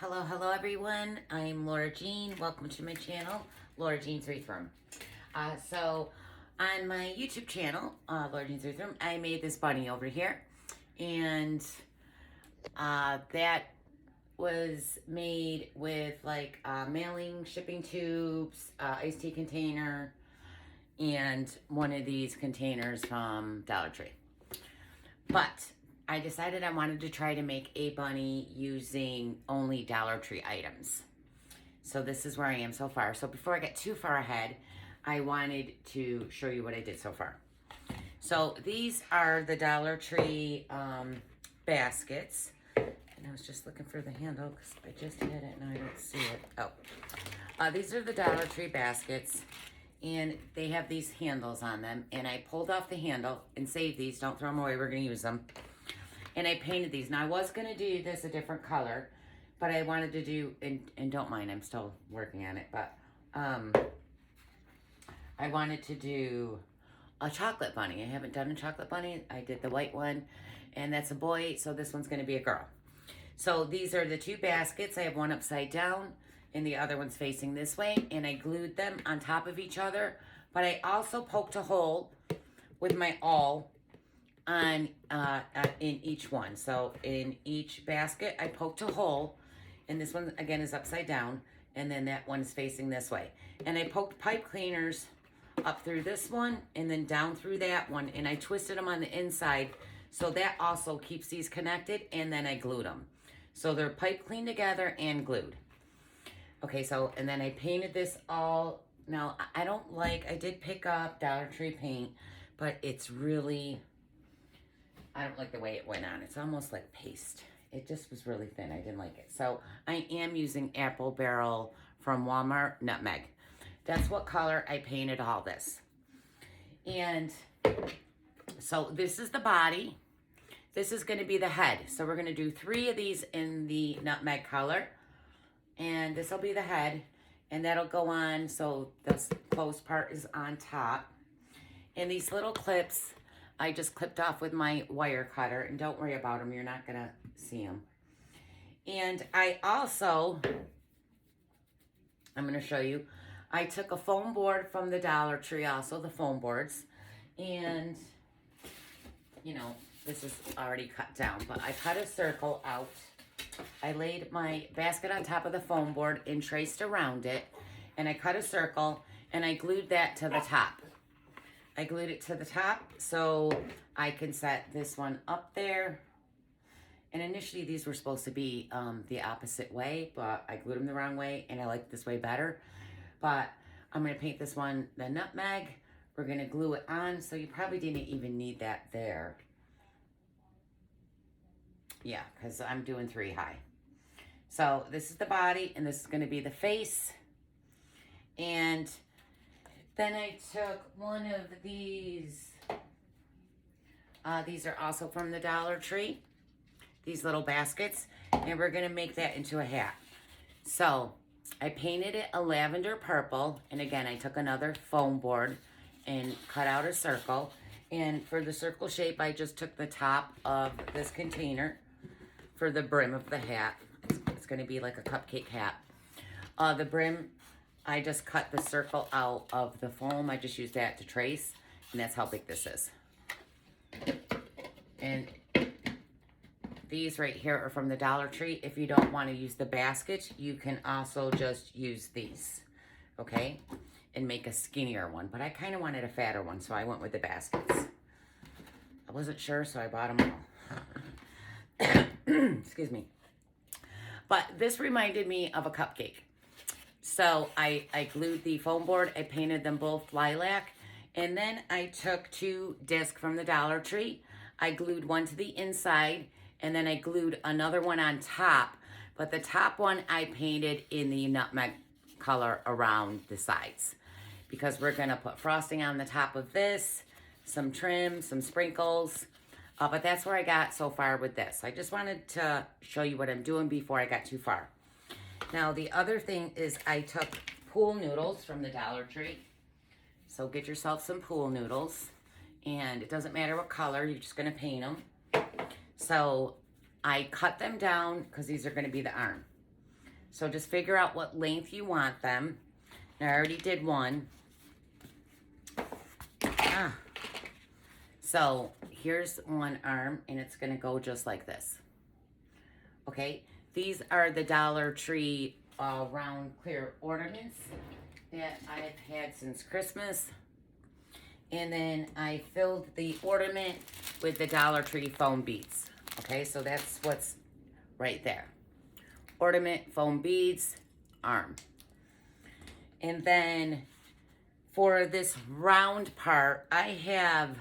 Hello everyone. I'm Laura Jean. Welcome to my channel, Laura Jean's Wreath Room. So on my YouTube channel, Laura Jean's Wreath Room, I made this bunny over here, and that was made with like mailing, shipping tubes, iced tea container, and one of these containers from Dollar Tree. But I decided I wanted to try to make a bunny using only Dollar Tree items. So this is where I am so far. So before I get too far ahead, I wanted to show you what I did so far. So these are the Dollar Tree baskets. And I was just looking for the handle because I just had it and I don't see it. Oh, these are the Dollar Tree baskets. And they have these handles on them. And I pulled off the handle and saved these. Don't throw them away. We're going to use them. And I painted these. Now, I was going to do this a different color. But I wanted to do, and don't mind, I'm still working on it. But I wanted to do a chocolate bunny. I haven't done a chocolate bunny. I did the white one. And that's a boy. So this one's going to be a girl. So these are the two baskets. I have one upside down and the other one's facing this way, and I glued them on top of each other, but I also poked a hole with my awl on in each one. So in each basket, I poked a hole, and this one again is upside down, and then that one is facing this way. And I poked pipe cleaners up through this one, and then down through that one, and I twisted them on the inside, so that also keeps these connected, and then I glued them. So they're pipe cleaned together and glued. Okay, so, and then I painted this all. Now, I did pick up Dollar Tree paint, but it's really, I don't like the way it went on. It's almost like paste. It just was really thin. I didn't like it. So, I am using Apple Barrel from Walmart, Nutmeg. That's what color I painted all this. And so, this is the body. This is going to be the head. So, we're going to do 3 of these in the Nutmeg color. And this will be the head, and that'll go on, so this closed part is on top. And these little clips, I just clipped off with my wire cutter, and don't worry about them, you're not gonna see them. And I also, I'm gonna show you, I took a foam board from the Dollar Tree, also the foam boards, and, you know, this is already cut down, but I cut a circle out. I laid my basket on top of the foam board and traced around it, and I cut a circle, and I glued that to the top. I glued it to the top so I can set this one up there. And initially these were supposed to be the opposite way, but I glued them the wrong way, and I like this way better. But I'm going to paint this one the nutmeg. We're going to glue it on, so you probably didn't even need that there. Yeah, because I'm doing 3 high. So this is the body, and this is going to be the face. And then I took one of these. These are also from the Dollar Tree. These little baskets. And we're going to make that into a hat. So I painted it a lavender purple. And again, I took another foam board and cut out a circle. And for the circle shape, I just took the top of this container for the brim of the hat. It's going to be like a cupcake hat. The brim, I just cut the circle out of the foam. I just used that to trace, and that's how big this is. And these right here are from the Dollar Tree. If you don't want to use the basket, you can also just use these, okay? And make a skinnier one. But I kind of wanted a fatter one, so I went with the baskets. I wasn't sure, so I bought them all. Excuse me. But this reminded me of a cupcake. So I glued the foam board. I painted them both lilac. And then I took 2 discs from the Dollar Tree. I glued one to the inside. And then I glued another one on top. But the top one I painted in the nutmeg color around the sides. Because we're going to put frosting on the top of this. Some trim, some sprinkles. But that's where I got so far with this. I just wanted to show you what I'm doing before I got too far. Now, the other thing is I took pool noodles from the Dollar Tree. So get yourself some pool noodles. And it doesn't matter what color, you're just going to paint them. So I cut them down because these are going to be the arm. So just figure out what length you want them. Now, I already did one. So here's one arm, and it's gonna go just like this. Okay, these are the Dollar Tree round clear ornaments that I've had since Christmas. And then I filled the ornament with the Dollar Tree foam beads. Okay, so that's what's right there. Ornament, foam beads, arm. And then for this round part, I have,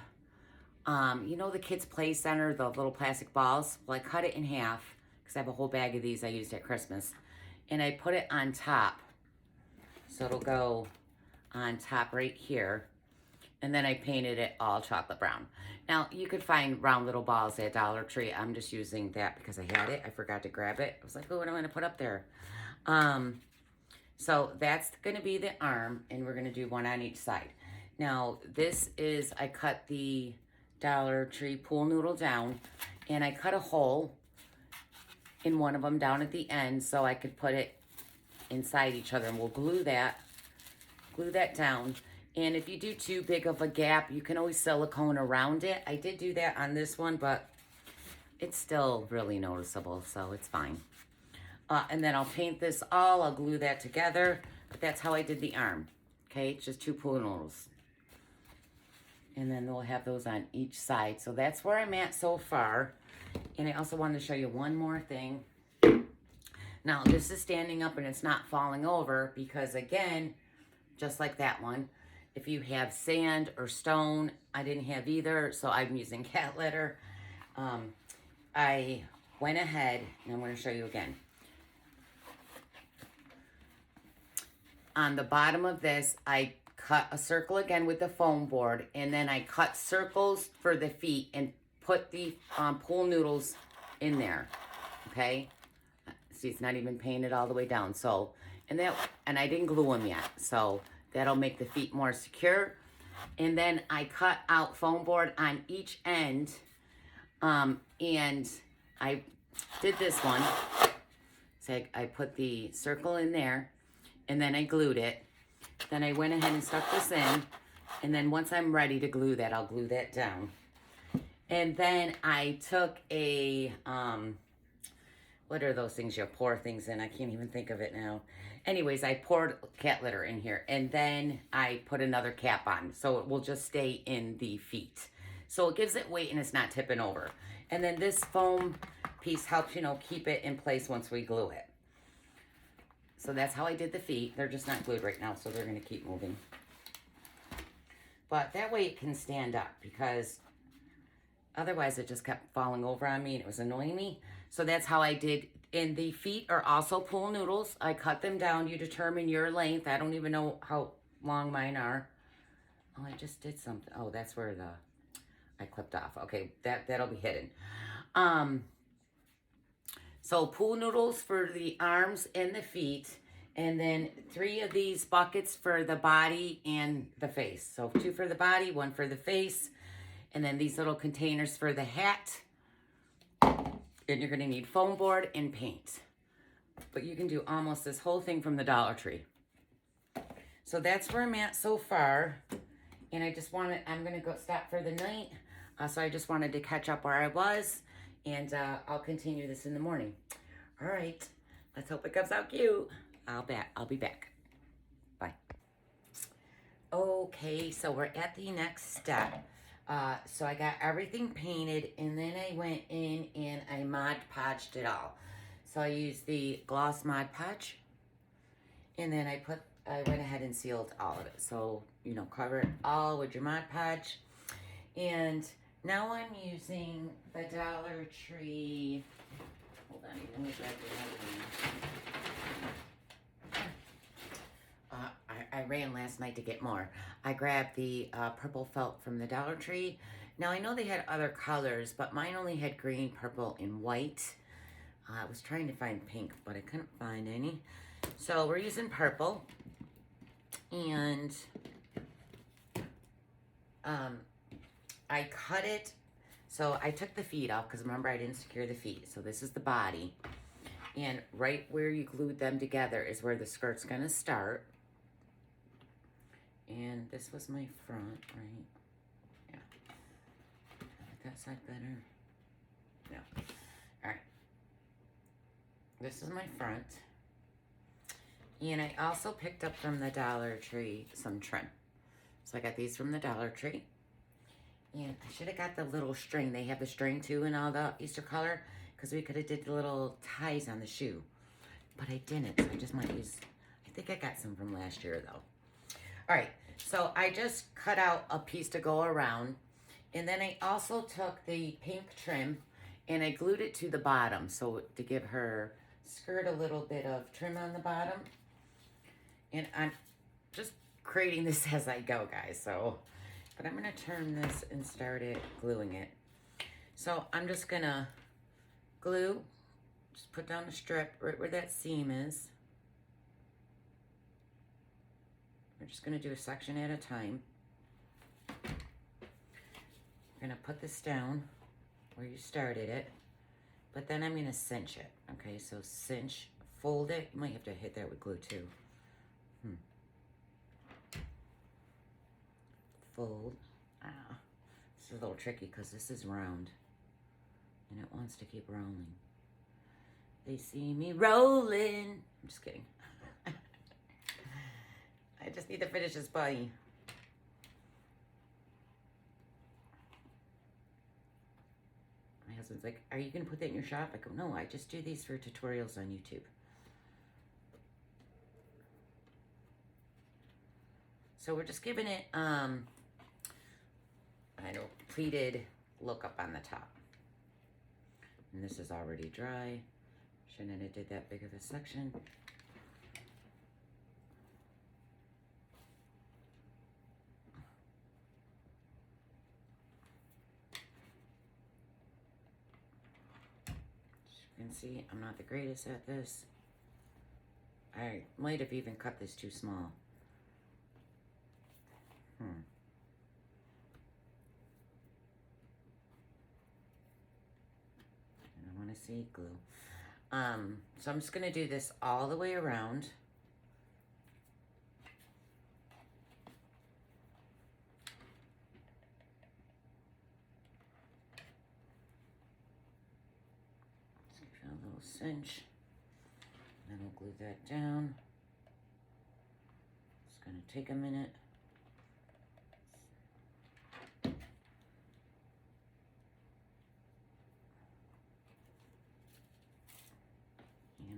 you know the Kids Play Center, the little plastic balls? Well, I cut it in half because I have a whole bag of these I used at Christmas. And I put it on top. So it'll go on top right here. And then I painted it all chocolate brown. Now, you could find round little balls at Dollar Tree. I'm just using that because I had it. I forgot to grab it. I was like, oh, what am I going to put up there? So that's going to be the arm, and we're going to do one on each side. Now, this is, I cut the Dollar Tree pool noodle down, and I cut a hole in one of them down at the end so I could put it inside each other, and we'll glue that down. And if you do too big of a gap, you can always silicone around it. I did do that on this one, but it's still really noticeable, so it's fine. And then I'll paint this all. I'll glue that together. But that's how I did the arm. Okay, it's just 2 pool noodles. And then we'll have those on each side. So that's where I'm at so far. And I also wanted to show you one more thing. Now, this is standing up and it's not falling over because, again, just like that one, if you have sand or stone, I didn't have either, so I'm using cat litter. I went ahead, and I'm going to show you again. On the bottom of this, I cut a circle again with the foam board, and then I cut circles for the feet and put the pool noodles in there, okay? See, it's not even painted all the way down, so, and I didn't glue them yet, so that'll make the feet more secure. And then I cut out foam board on each end, and I did this one. So I put the circle in there, and then I glued it. Then I went ahead and stuck this in, and then once I'm ready to glue that, I'll glue that down. And then I took a, what are those things you pour things in? I can't even think of it now. Anyways, I poured cat litter in here, and then I put another cap on, so it will just stay in the feet. So it gives it weight, and it's not tipping over. And then this foam piece helps, you know, keep it in place once we glue it. So that's how I did the feet. They're just not glued right now, so they're going to keep moving. But that way it can stand up, because otherwise it just kept falling over on me, and it was annoying me. So that's how I did. And the feet are also pool noodles. I cut them down. You determine your length. I don't even know how long mine are. Oh, I just did something. Oh, that's where I clipped off. Okay, that'll be hidden. So pool noodles for the arms and the feet. And then 3 of these buckets for the body and the face. So 2 for the body, 1 for the face. And then these little containers for the hat. And you're going to need foam board and paint. But you can do almost this whole thing from the Dollar Tree. So that's where I'm at so far. And I'm going to go stop for the night. So I just wanted to catch up where I was. And I'll continue this in the morning. All right. Let's hope it comes out cute. I'll be back. Bye. Okay, so we're at the next step. So I got everything painted, and then I went in and I Mod Podged it all. So I used the gloss Mod Podge, and then I went ahead and sealed all of it. So, you know, cover it all with your Mod Podge. And now I'm using the Dollar Tree. Hold on, let me grab the other one. I ran last night to get more. I grabbed the purple felt from the Dollar Tree. Now, I know they had other colors, but mine only had green, purple, and white. I was trying to find pink, but I couldn't find any. So we're using purple. And I cut it. So I took the feet off because remember I didn't secure the feet. So this is the body. And right where you glued them together is where the skirt's gonna start. And this was my front, right? Yeah. I like that side better. No. All right. This is my front. And I also picked up from the Dollar Tree some trim. So I got these from the Dollar Tree. And I should have got the little string. They have the string too in all the Easter color, because we could have did the little ties on the shoe. But I didn't, so I just might use, I think I got some from last year though. All right, so I just cut out a piece to go around. And then I also took the pink trim and I glued it to the bottom, so to give her skirt a little bit of trim on the bottom. And I'm just creating this as I go, guys, so. But I'm gonna turn this and start it gluing it. So I'm just gonna glue, just put down a strip right where that seam is. We're just gonna do a section at a time. We're gonna put this down where you started it, but then I'm gonna cinch it. Okay, so cinch, fold it. You might have to hit that with glue too. Fold. This is a little tricky because this is round and it wants to keep rolling. They see me rolling. I'm just kidding. I just need to finish this bunny. My husband's like, are you gonna put that in your shop? I go, no, I just do these for tutorials on YouTube. So we're just giving it I know, pleated look up on the top. And this is already dry. Shouldn't have did that big of a section. As you can see, I'm not the greatest at this. I might have even cut this too small. See glue. So I'm just gonna do this all the way around. Just give it a little cinch. Then we'll glue that down. It's gonna take a minute.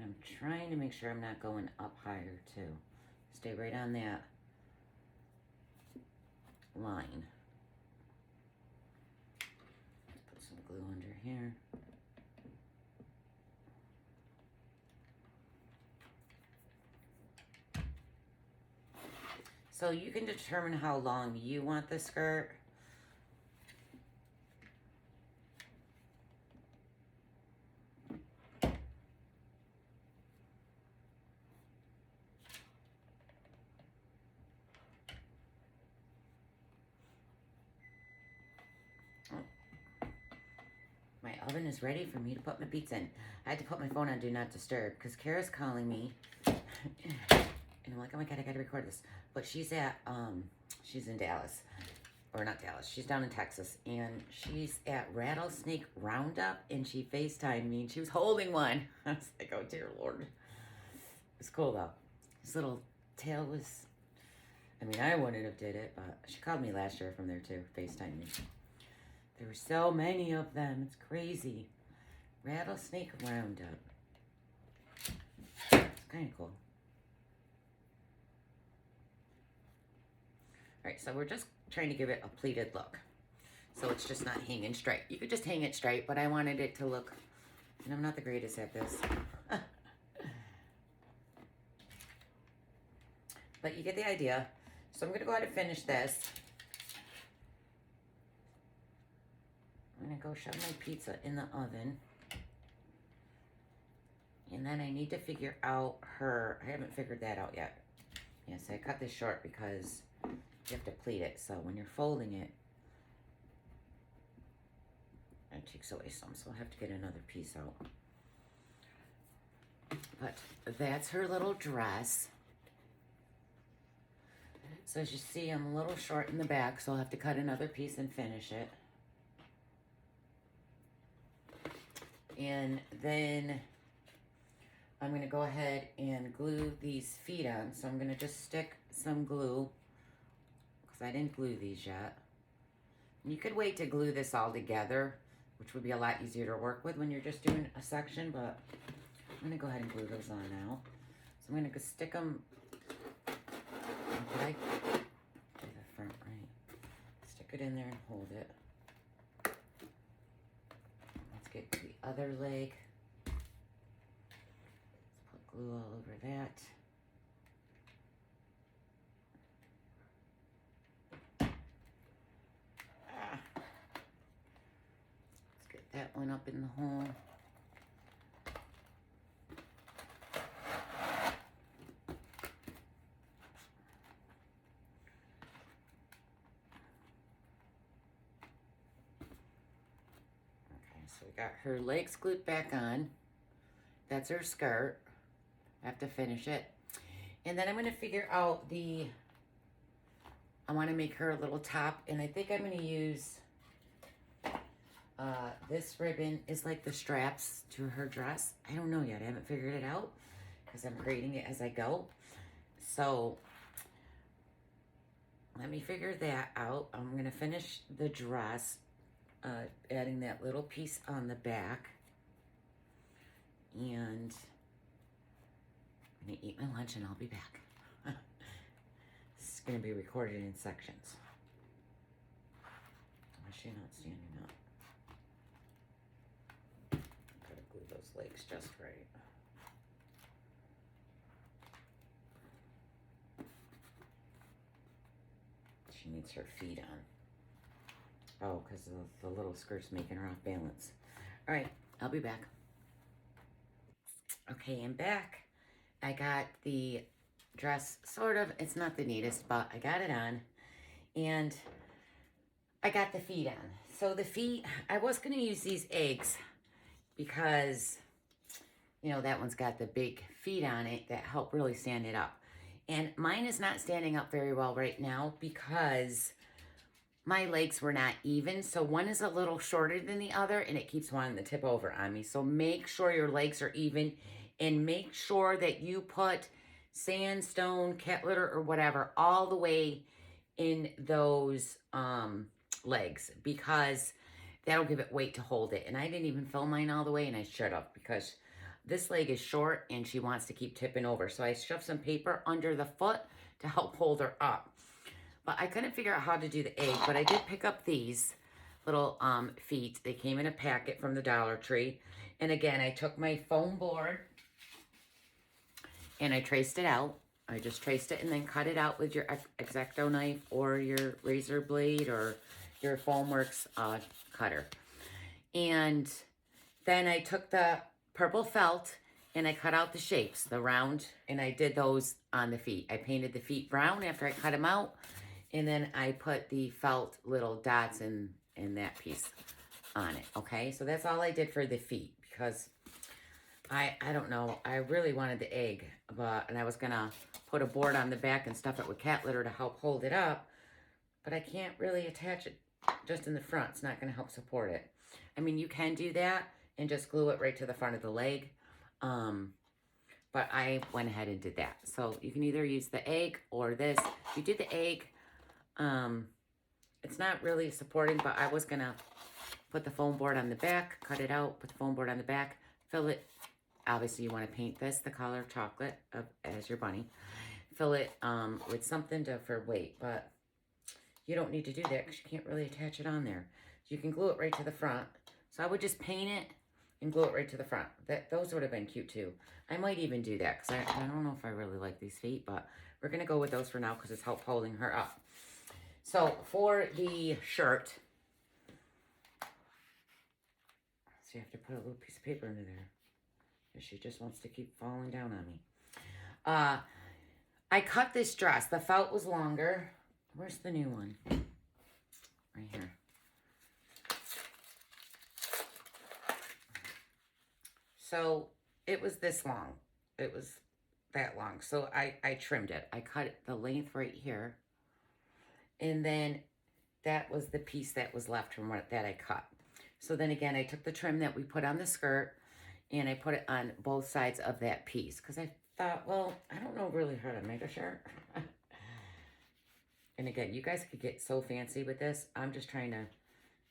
I'm trying to make sure I'm not going up higher too. Stay right on that line. Put some glue under here. So you can determine how long you want the skirt. My oven is ready for me to put my pizza in. I had to put my phone on Do Not Disturb because Kara's calling me. And I'm like, oh my God, I gotta record this. But she's at, she's in Dallas. Or not Dallas, she's down in Texas. And she's at Rattlesnake Roundup and she FaceTimed me and she was holding one. I was like, oh dear Lord. It was cool though. His little tail was, I mean, I wouldn't have did it, but she called me last year from there too, FaceTimed me. There were so many of them. It's crazy. Rattlesnake Roundup. It's kind of cool. All right, so we're just trying to give it a pleated look. So it's just not hanging straight. You could just hang it straight, but I wanted it to look, and I'm not the greatest at this. But you get the idea. So I'm gonna go ahead and finish this. I'm gonna go shove my pizza in the oven. And then I need to figure out her, I haven't figured that out yet. Yes, I cut this short because you have to pleat it. So when you're folding it, it takes away some. So I'll have to get another piece out. But that's her little dress. So as you see, I'm a little short in the back, so I'll have to cut another piece and finish it. And then I'm going to go ahead and glue these feet on. So I'm going to just stick some glue, because I didn't glue these yet. You could wait to glue this all together, which would be a lot easier to work with when you're just doing a section, but I'm going to go ahead and glue those on now. So I'm going to stick them. Did I do the front right? Stick it in there and hold it. Let's get to the other leg. Let's put glue all over that. Let's get that one up in the hole. So we got her legs glued back on. That's her skirt. I have to finish it. And then I'm going to figure out I want to make her a little top. And I think I'm going to use, this ribbon is like the straps to her dress. I don't know yet. I haven't figured it out because I'm creating it as I go. So let me figure that out. I'm going to finish the dress. Adding that little piece on the back. And I'm going to eat my lunch and I'll be back. This is going to be recorded in sections. Why is she not standing up? I've got to glue those legs just right. She needs her feet on. Oh, because the little skirt's making her off balance. All right, I'll be back. Okay, I'm back. I got the dress, sort of. It's not the neatest, but I got it on. And I got the feet on. So the feet, I was going to use these eggs because, you know, that one's got the big feet on it that help really stand it up. And mine is not standing up very well right now because my legs were not even. So one is a little shorter than the other and it keeps wanting to tip over on me. So make sure your legs are even and make sure that you put sandstone, cat litter, or whatever all the way in those legs because that'll give it weight to hold it. And I didn't even fill mine all the way and I should have because this leg is short and she wants to keep tipping over. So I shoved some paper under the foot to help hold her up. But I couldn't figure out how to do the egg, but I did pick up these little feet. They came in a packet from the Dollar Tree. And again, I took my foam board and I traced it out. I just traced it and then cut it out with your X-Acto knife or your razor blade or your Foamworks cutter. And then I took the purple felt and I cut out the shapes, the round, and I did those on the feet. I painted the feet brown after I cut them out. And then I put the felt little dots in that piece on it, okay? So that's all I did for the feet because I don't know. I really wanted the egg, and I was going to put a board on the back and stuff it with cat litter to help hold it up. But I can't really attach it just in the front. It's not going to help support it. I mean, you can do that and just glue it right to the front of the leg. But I went ahead and did that. So you can either use the egg or this. If you did the egg, it's not really supporting, but I was going to put the foam board on the back, cut it out, put the foam board on the back, fill it. Obviously, you want to paint this the color of chocolate as your bunny. Fill it with something for weight, but you don't need to do that because you can't really attach it on there. So you can glue it right to the front. So I would just paint it and glue it right to the front. Those would have been cute too. I might even do that because I don't know if I really like these feet, but we're going to go with those for now because it's help holding her up. So for the shirt, so you have to put a little piece of paper under there. She just wants to keep falling down on me. I cut this dress. The felt was longer. Where's the new one? Right here. So it was this long. It was that long. So I trimmed it. I cut the length right here. And then that was the piece that was left from what that I cut. So then again, I took the trim that we put on the skirt and I put it on both sides of that piece because I thought, well, I don't know really how to make a shirt. And again, you guys could get so fancy with this. I'm just trying to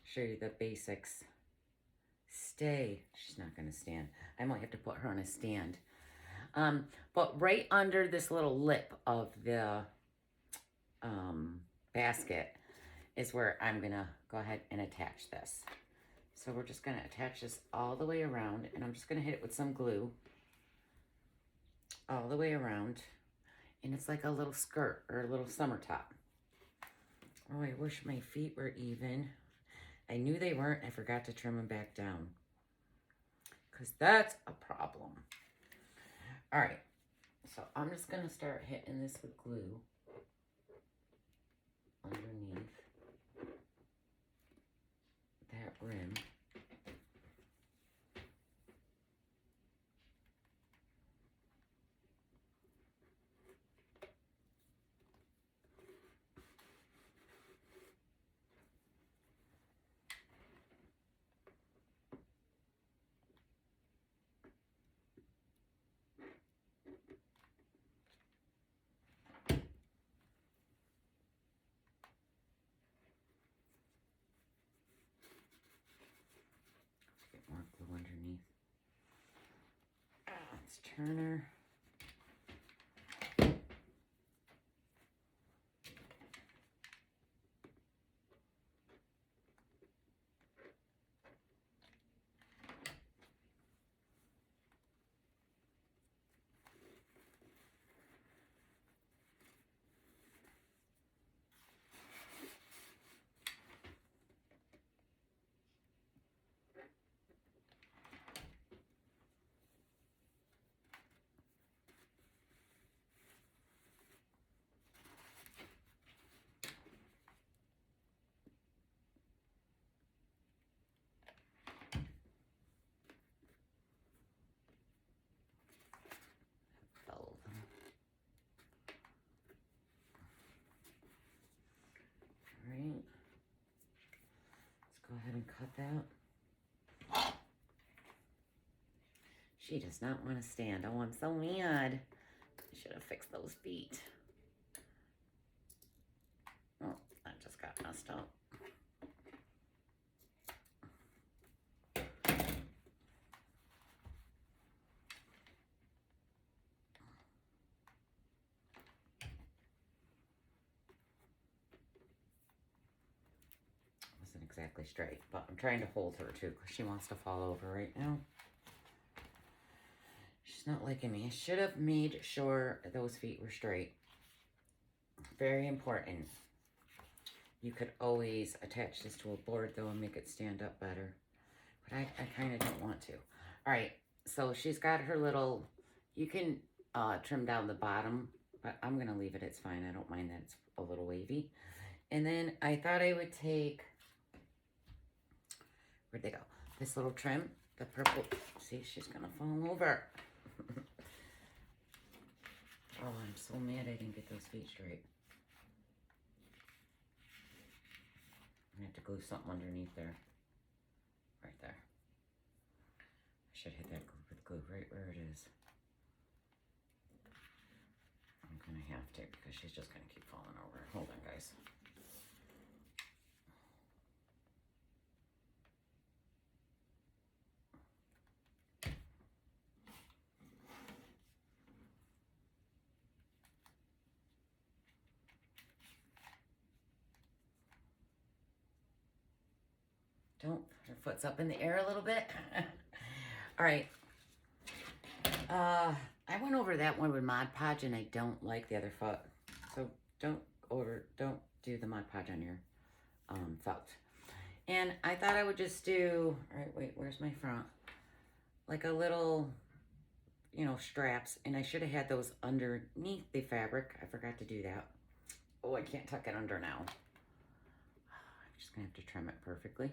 show you the basics. Stay. She's not going to stand. I might have to put her on a stand. But right under this little lip of the basket is where I'm going to go ahead and attach this. So we're just going to attach this all the way around, and I'm just going to hit it with some glue all the way around. And it's like a little skirt or a little summer top. Oh, I wish my feet were even. I knew they weren't. I forgot to trim them back down because that's a problem. All right, so I'm just going to start hitting this with glue underneath that rim. Get more glue underneath. Let's turn her. Right. Let's go ahead and cut that. She does not want to stand. Oh, I'm so mad. I should have fixed those feet. Oh, that just got messed up. Wasn't exactly straight, but I'm trying to hold her too because she wants to fall over right now. She's not liking me. I should have made sure those feet were straight. Very important. You could always attach this to a board though and make it stand up better. But I kind of don't want to. All right, so she's got her little, you can trim down the bottom, but I'm going to leave it. It's fine. I don't mind that it's a little wavy. And then I thought I would take, where'd they go? This little trim, the purple. See, she's going to fall over. Oh, I'm so mad I didn't get those feet straight. I'm going to have to glue something underneath there. Right there. I should hit that with glue right where it is. I'm going to have to because she's just going to keep falling over. Hold on, guys. Don't, her foot's up in the air a little bit. All right. I went over that one with Mod Podge and I don't like the other foot. So don't do the Mod Podge on your felt. And I thought I would just do, all right, wait, where's my front? Like a little, you know, straps. And I should have had those underneath the fabric. I forgot to do that. Oh, I can't tuck it under now. I'm just gonna have to trim it perfectly.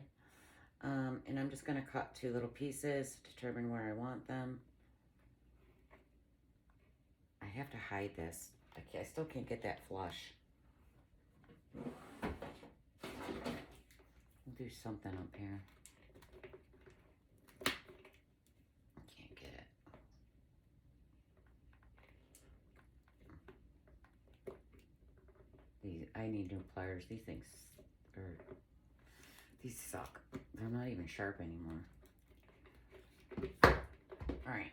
And I'm just gonna cut 2 little pieces, determine where I want them. have to hide this. I still can't get that flush. I'll do something up here. Can't get it. I need new pliers. These things these suck. They're not even sharp anymore. All right.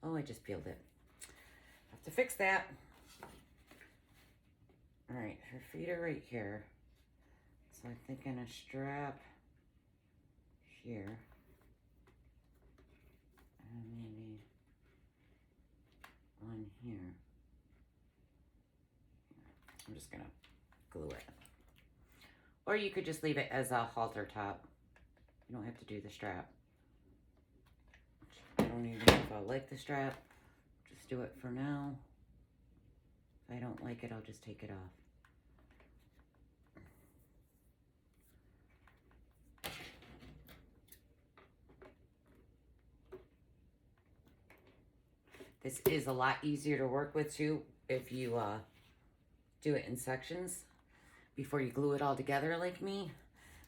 Oh, I just peeled it. Have to fix that. All right, her feet are right here. So I'm thinking a strap here. And maybe one here. I'm just gonna glue it. Or you could just leave it as a halter top. You don't have to do the strap. I don't even know if I like the strap. Just do it for now. If I don't like it, I'll just take it off. This is a lot easier to work with too if you do it in sections before you glue it all together like me.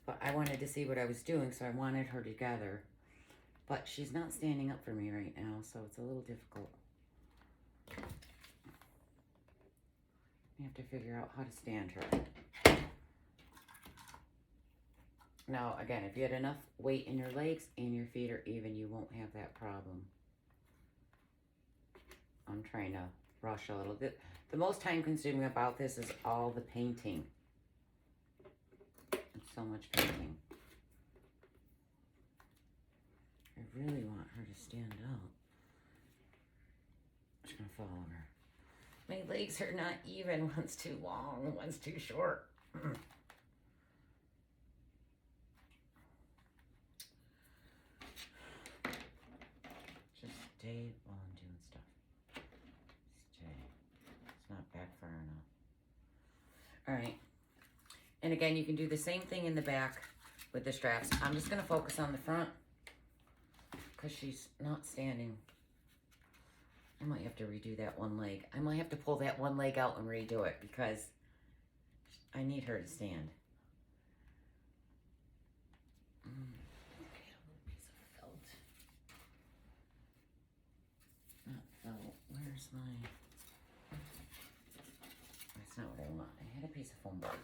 But I wanted to see what I was doing, so I wanted her together. But she's not standing up for me right now, so it's a little difficult. You have to figure out how to stand her. Now, again, if you had enough weight in your legs and your feet are even, you won't have that problem. I'm trying to rush a little bit. The most time consuming about this is all the painting. It's so much painting. I really want her to stand out. She's gonna fall over. My legs are not even. One's too long, one's too short. Just stay while I'm doing stuff. Stay. It's not back far enough. All right. And again, you can do the same thing in the back with the straps. I'm just gonna focus on the front because she's not standing. I might have to redo that one leg. I might have to pull that one leg out and redo it because I need her to stand. Okay, a little piece of felt. Not felt. Where's my... That's not what I want. I had a piece of foam board.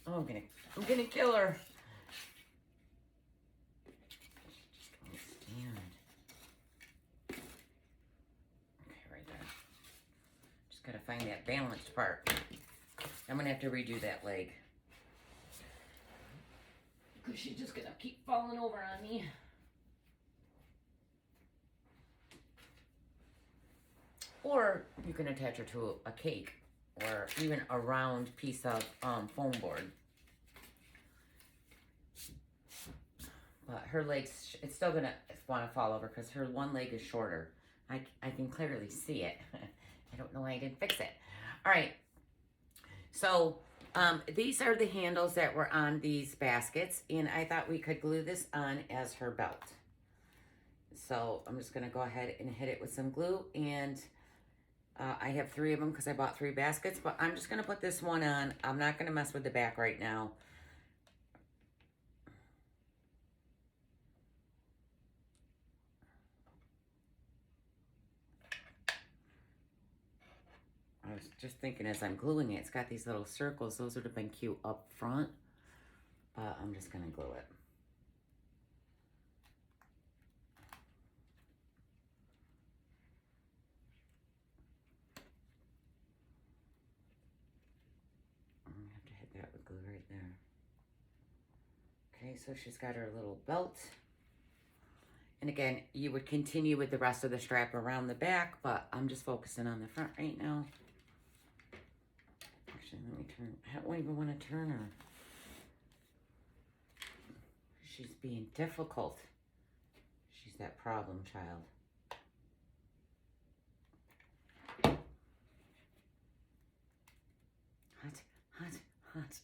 Oh, I'm gonna kill her. Gotta find that balanced part. I'm gonna have to redo that leg. Because she's just gonna keep falling over on me. Or you can attach her to a cake or even a round piece of foam board. But her legs, it's still gonna want to fall over because her one leg is shorter. I can clearly see it. I don't know why I didn't fix it. All right. So these are the handles that were on these baskets, and I thought we could glue this on as her belt. So I'm just going to go ahead and hit it with some glue, and I have 3 of them because I bought 3 baskets, but I'm just going to put this one on. I'm not going to mess with the back right now. I was just thinking as I'm gluing it, it's got these little circles. Those would have been cute up front, but I'm just going to glue it. I'm going to have to hit that with glue right there. Okay, so she's got her little belt. And again, you would continue with the rest of the strap around the back, but I'm just focusing on the front right now. Actually, let me turn. I don't even want to turn her. She's being difficult. She's that problem child. Hot, hot, hot,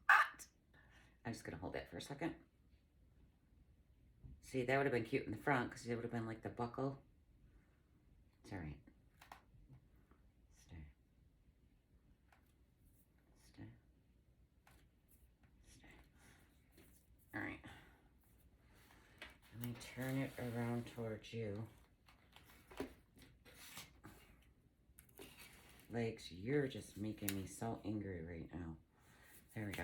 hot. I'm just going to hold that for a second. See, that would have been cute in the front because it would have been like the buckle. It's all right. Stay. Stay. Stay. All right. Let me turn it around towards you. Legs, you're just making me so angry right now. There we go.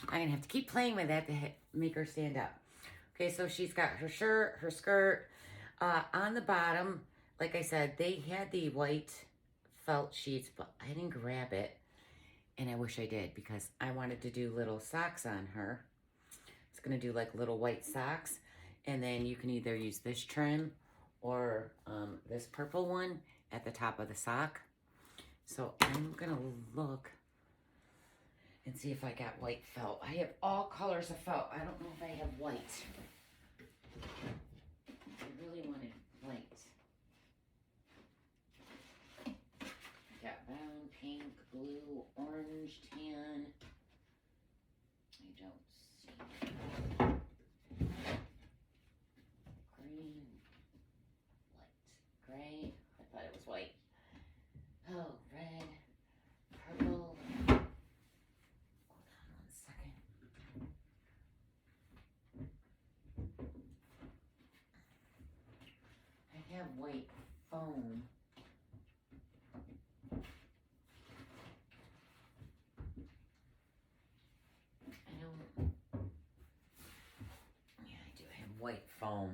I'm gonna have to keep playing with that to make her stand up. Okay, so she's got her shirt, her skirt. On the bottom, like I said, they had the white felt sheets, but I didn't grab it. And I wish I did because I wanted to do little socks on her. It's gonna do like little white socks. And then you can either use this trim or this purple one at the top of the sock. So I'm gonna look and see if I got white felt. I have all colors of felt. I don't know if I have white. I really wanted white. I got brown, pink, blue, orange, tan. I don't see green, white, gray. I thought it was white. Oh, red, purple. Hold on 1 second. I have white foam. I do have white foam.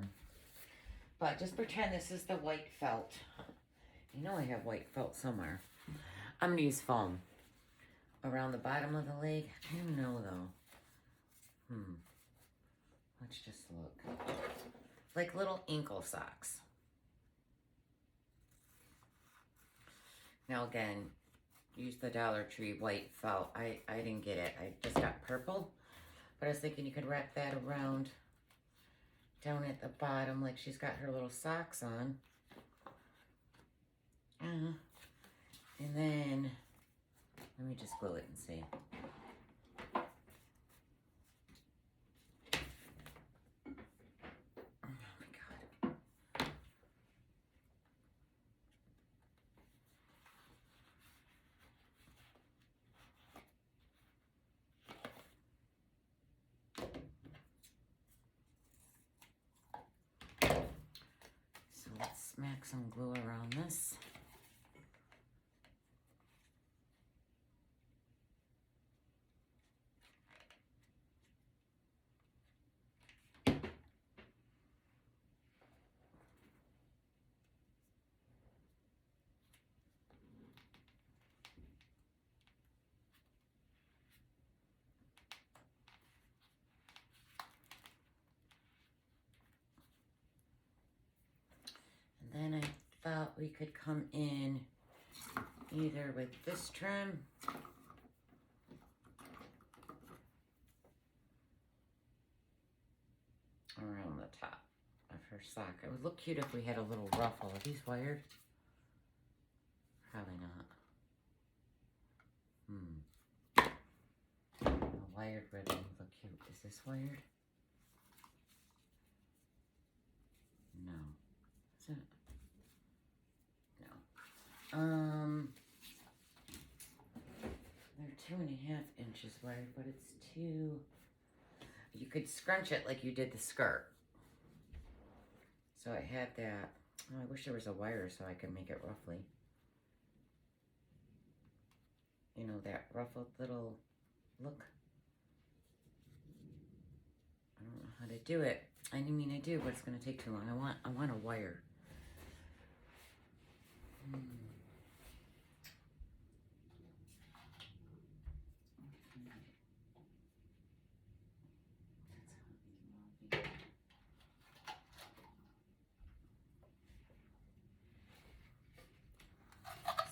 But just pretend this is the white felt. You know I have white felt somewhere. I'm going to use foam around the bottom of the leg. I don't know though. Let's just look. Like little ankle socks. Now again, use the Dollar Tree white felt. I didn't get it. I just got purple. But I was thinking you could wrap that around down at the bottom like she's got her little socks on. And then, let me just glue it and see. Oh my God. So let's smack some glue around this. Then I thought we could come in either with this trim around the top of her sock. It would look cute if we had a little ruffle. Are these wired? Probably not. A wired ribbon would look cute. Is this wired? No. Is it? No. They're 2.5 inches wide, but it's too. You could scrunch it like you did the skirt. So I had that. Oh, I wish there was a wire so I could make it ruffly. You know, that ruffled little look. I don't know how to do it. I mean, I do, but it's going to take too long. I want a wire.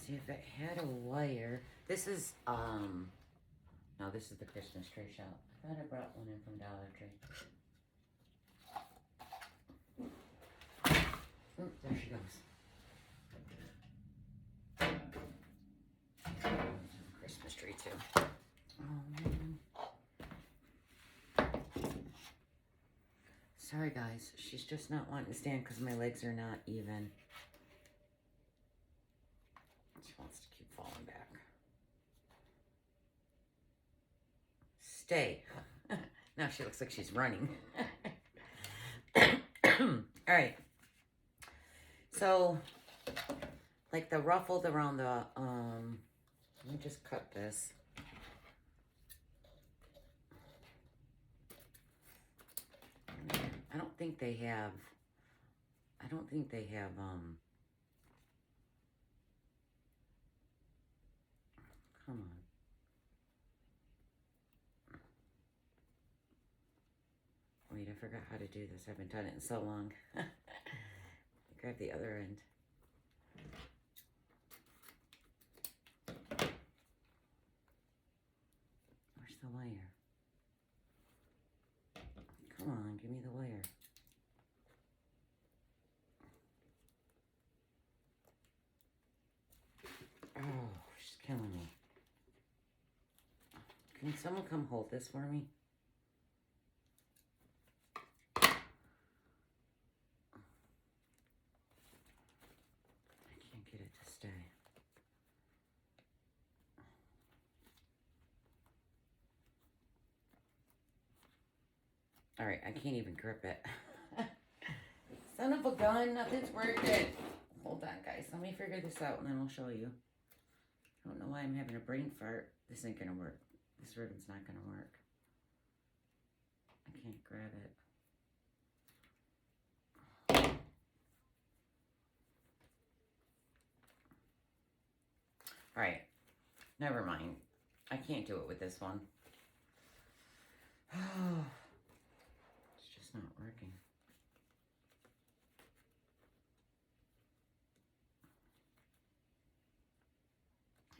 See if it had a wire. This is, no, this is the Christmas tree shop. I thought I brought one in from Dollar Tree. Oh, there she goes. Christmas tree too. Sorry, guys. She's just not wanting to stand because my legs are not even. She wants to keep falling back. Stay. Now she looks like she's running. All right. So, like the ruffled around the, let me just cut this. I don't think they have, come on. Wait, I forgot how to do this. I haven't done it in so long. Grab the other end. Where's the wire? Come on, give me the wire. Oh, she's killing me. Can someone come hold this for me? I can't get it to stay. All right, I can't even grip it. Son of a gun, nothing's working. Hold on, guys. Let me figure this out and then I'll show you. I don't know why I'm having a brain fart. This ain't gonna work. This ribbon's not gonna work. I can't grab it. All right, never mind. I can't do it with this one. It's just not working.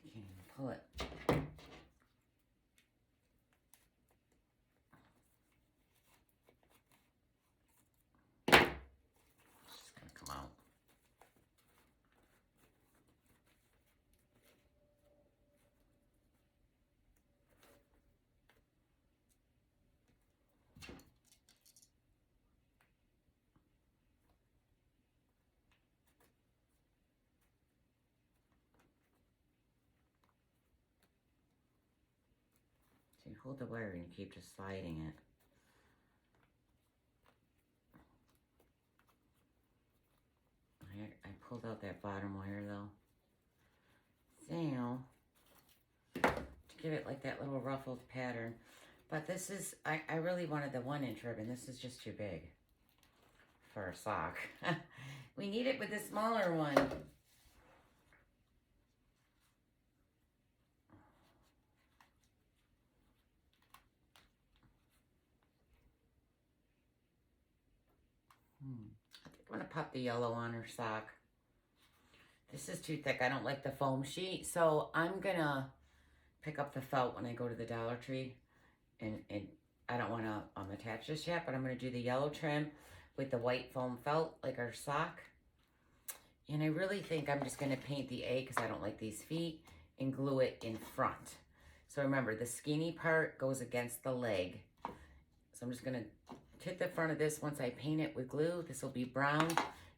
I can't even pull it. It's just gonna come out. So you hold the wire and you keep just sliding it. I pulled out that bottom wire though. So, to give it like that little ruffled pattern. But this is, I really wanted the 1-inch ribbon. This is just too big for a sock. We need it with the smaller one. I think I'm gonna pop the yellow on her sock. This is too thick. I don't like the foam sheet, so I'm gonna pick up the felt when I go to the Dollar Tree, and I don't want to attach this yet, but I'm gonna do the yellow trim with the white foam felt like our sock. And I really think I'm just gonna paint the A because I don't like these feet and glue it in front. So remember, the skinny part goes against the leg. So I'm just gonna tip the front of this once I paint it with glue. This will be brown,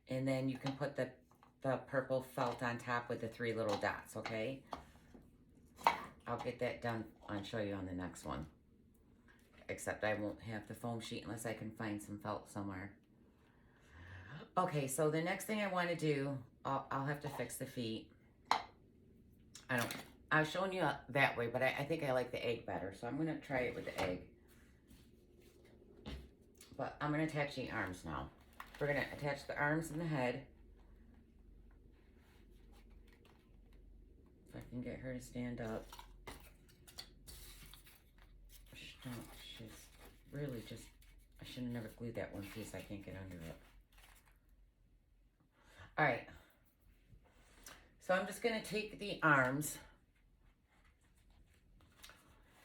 and then you can put the purple felt on top with the 3 little dots, okay? I'll get that done and show you on the next one. Except I won't have the foam sheet unless I can find some felt somewhere. Okay, so the next thing I want to do, I'll have to fix the feet. I was showing you that way, but I think I like the egg better, so I'm gonna try it with the egg. But I'm gonna attach the arms now. We're gonna attach the arms and the head. If I can get her to stand up. She's really just, I should have never glued that one piece. I can't get under it. All right. So I'm just gonna take the arms,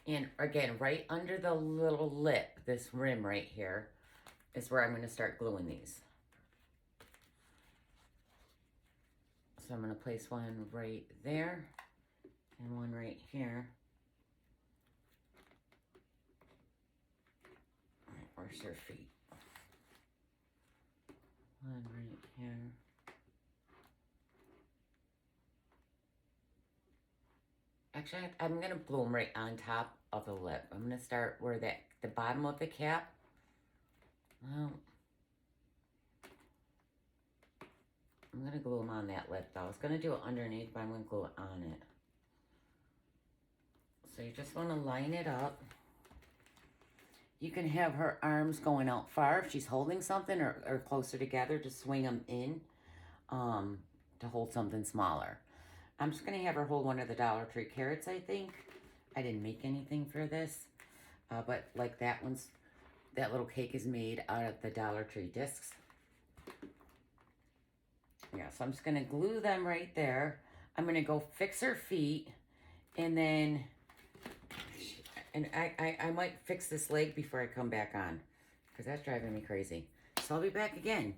and again, right under the little lip, this rim right here, is where I'm gonna start gluing these. So I'm gonna place one right there and one right here. All right, where's her feet? one right here. Actually, I'm going to glue them right on top of the lip. I'm going to start where the bottom of the cap. Well, I'm going to glue them on that lip, though. I was going to do it underneath, but I'm going to glue it on it. So you just want to line it up. You can have her arms going out far if she's holding something, or closer together. Just swing them in to hold something smaller. I'm just going to have her hold one of the Dollar Tree carrots, I think. I didn't make anything for this. But like that little cake is made out of the Dollar Tree discs. Yeah, so I'm just going to glue them right there. I'm going to go fix her feet. And then, I might fix this leg before I come back on, because that's driving me crazy. So I'll be back again.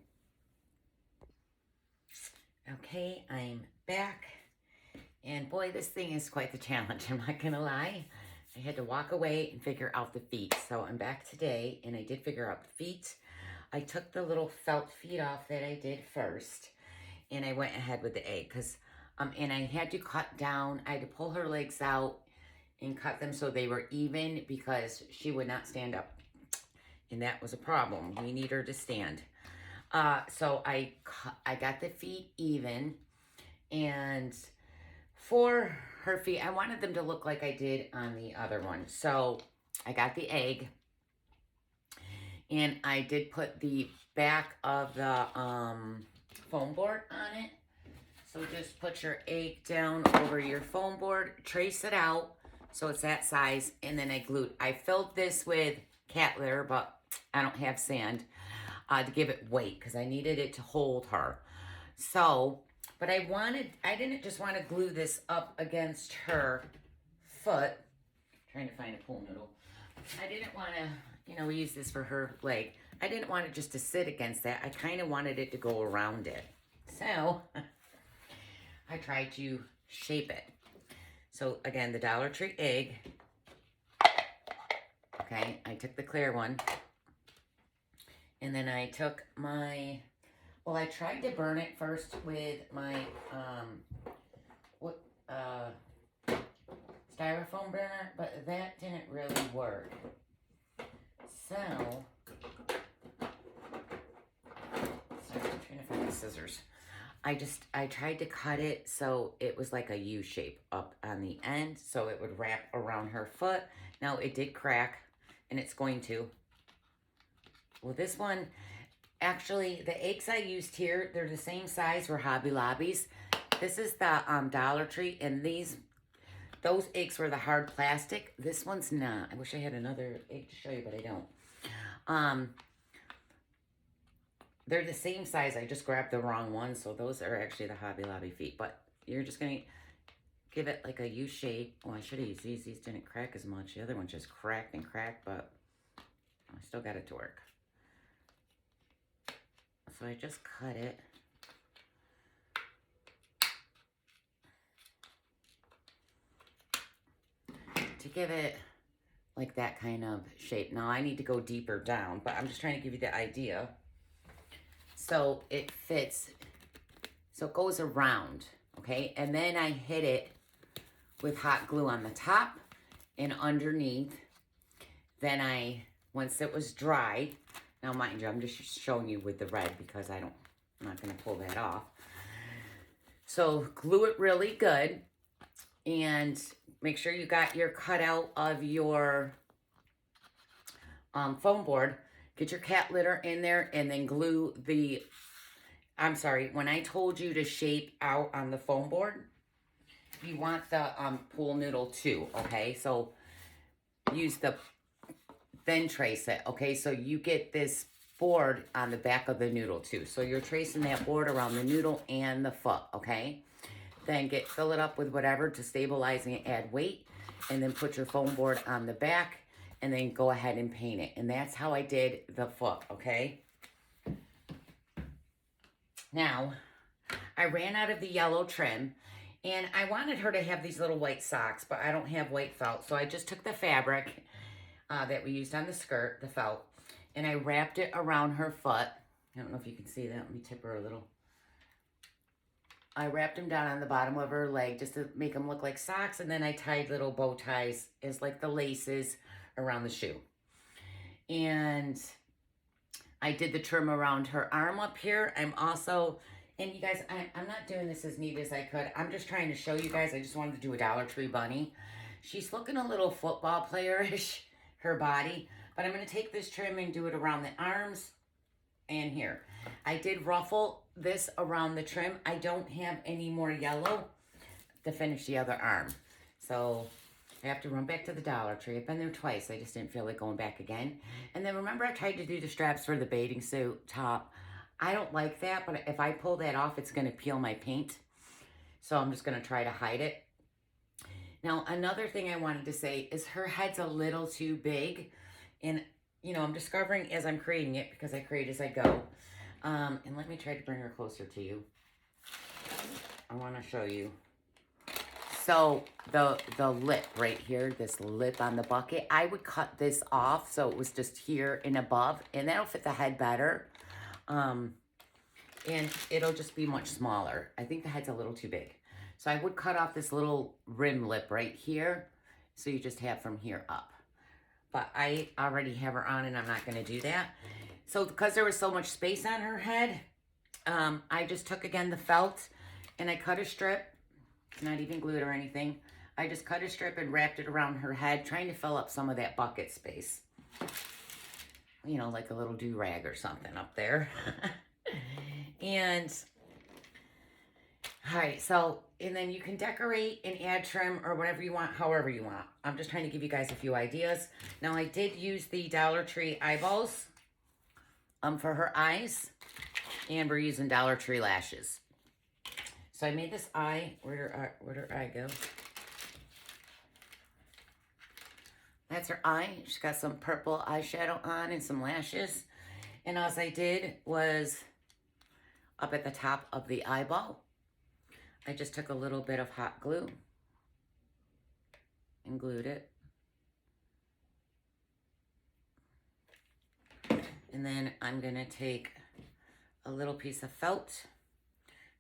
Okay, I'm back. And boy, this thing is quite the challenge, I'm not gonna lie. I had to walk away and figure out the feet. So I'm back today, and I did figure out the feet. I took the little felt feet off that I did first, and I went ahead with the egg, because and I had to cut down. I had to pull her legs out and cut them so they were even, because she would not stand up, and that was a problem. We need her to stand. So I got the feet even, and for her feet, I wanted them to look like I did on the other one. So I got the egg, and I did put the back of the foam board on it. So just put your egg down over your foam board, trace it out so it's that size, and then I filled this with cat litter, but I don't have sand, to give it weight, because I needed it to hold her. So, but I didn't just want to glue this up against her foot. Trying to find a pool noodle. I didn't want to, we use this for her leg. I didn't want it just to sit against that. I kind of wanted it to go around it. So, I tried to shape it. So, again, the Dollar Tree egg. Okay, I took the clear one. And then I took I tried to burn it first with my, styrofoam burner, but that didn't really work. So, sorry, I'm trying to find the scissors. I tried to cut it so it was like a U shape up on the end, so it would wrap around her foot. Now, it did crack, and it's going to. Well, this one, actually, the eggs I used here, they're the same size for Hobby Lobby's. This is the Dollar Tree, and those eggs were the hard plastic. This one's not. I wish I had another egg to show you, but I don't. They're the same size. I just grabbed the wrong one, so those are actually the Hobby Lobby feet. But you're just going to give it like a U shape. Oh, I should have used these. These didn't crack as much. The other one just cracked and cracked, but I still got it to work. So I just cut it. To give it like that kind of shape. Now I need to go deeper down, but I'm just trying to give you the idea. So it fits, so it goes around, okay? And then I hit it with hot glue on the top and underneath. Then once it was dry, now mind you, I'm just showing you with the red because I'm not gonna pull that off. So glue it really good and make sure you got your cutout of your foam board. Get your cat litter in there and then glue when I told you to shape out on the foam board, you want the pool noodle too, okay? So then trace it, okay? So you get this board on the back of the noodle too. So you're tracing that board around the noodle and the foot, okay? Then fill it up with whatever to stabilize and add weight, and then put your foam board on the back, and then go ahead and paint it. And that's how I did the foot, okay? Now, I ran out of the yellow trim, and I wanted her to have these little white socks, but I don't have white felt. So I just took the fabric that we used on the skirt, the felt, and I wrapped it around her foot. I don't know if you can see that. Let me tip her a little. I wrapped them down on the bottom of her leg just to make them look like socks. And then I tied little bow ties as like the laces around the shoe. And I did the trim around her arm up here. I'm also, and you guys, I'm not doing this as neat as I could. I'm just trying to show you guys. I just wanted to do a Dollar Tree bunny. She's looking a little football player-ish, her body. But I'm going to take this trim and do it around the arms and here. I did ruffle this around the trim. I don't have any more yellow to finish the other arm. So I have to run back to the Dollar Tree. I've been there twice. I just didn't feel like going back again. And then remember I tried to do the straps for the bathing suit top. I don't like that, but if I pull that off, it's going to peel my paint. So I'm just going to try to hide it. Now, another thing I wanted to say is her head's a little too big. And, you know, I'm discovering as I'm creating it because I create as I go. And let me try to bring her closer to you. I want to show you. So the lip right here, this lip on the bucket, I would cut this off so it was just here and above, and that'll fit the head better. And it'll just be much smaller. I think the head's a little too big. So I would cut off this little rim lip right here, so you just have from here up. But I already have her on, and I'm not going to do that. So because there was so much space on her head, I just took, again, the felt, and I cut a strip. Not even glued or anything. I just cut a strip and wrapped it around her head, trying to fill up some of that bucket space. You know, like a little do-rag or something up there. And, all right, so, and then you can decorate and add trim or whatever you want, however you want. I'm just trying to give you guys a few ideas. Now, I did use the Dollar Tree eyeballs for her eyes, and we're using Dollar Tree lashes. So I made this eye. Where'd her eye go? That's her eye. She's got some purple eyeshadow on and some lashes. And all I did was up at the top of the eyeball, I just took a little bit of hot glue and glued it. And then I'm gonna take a little piece of felt.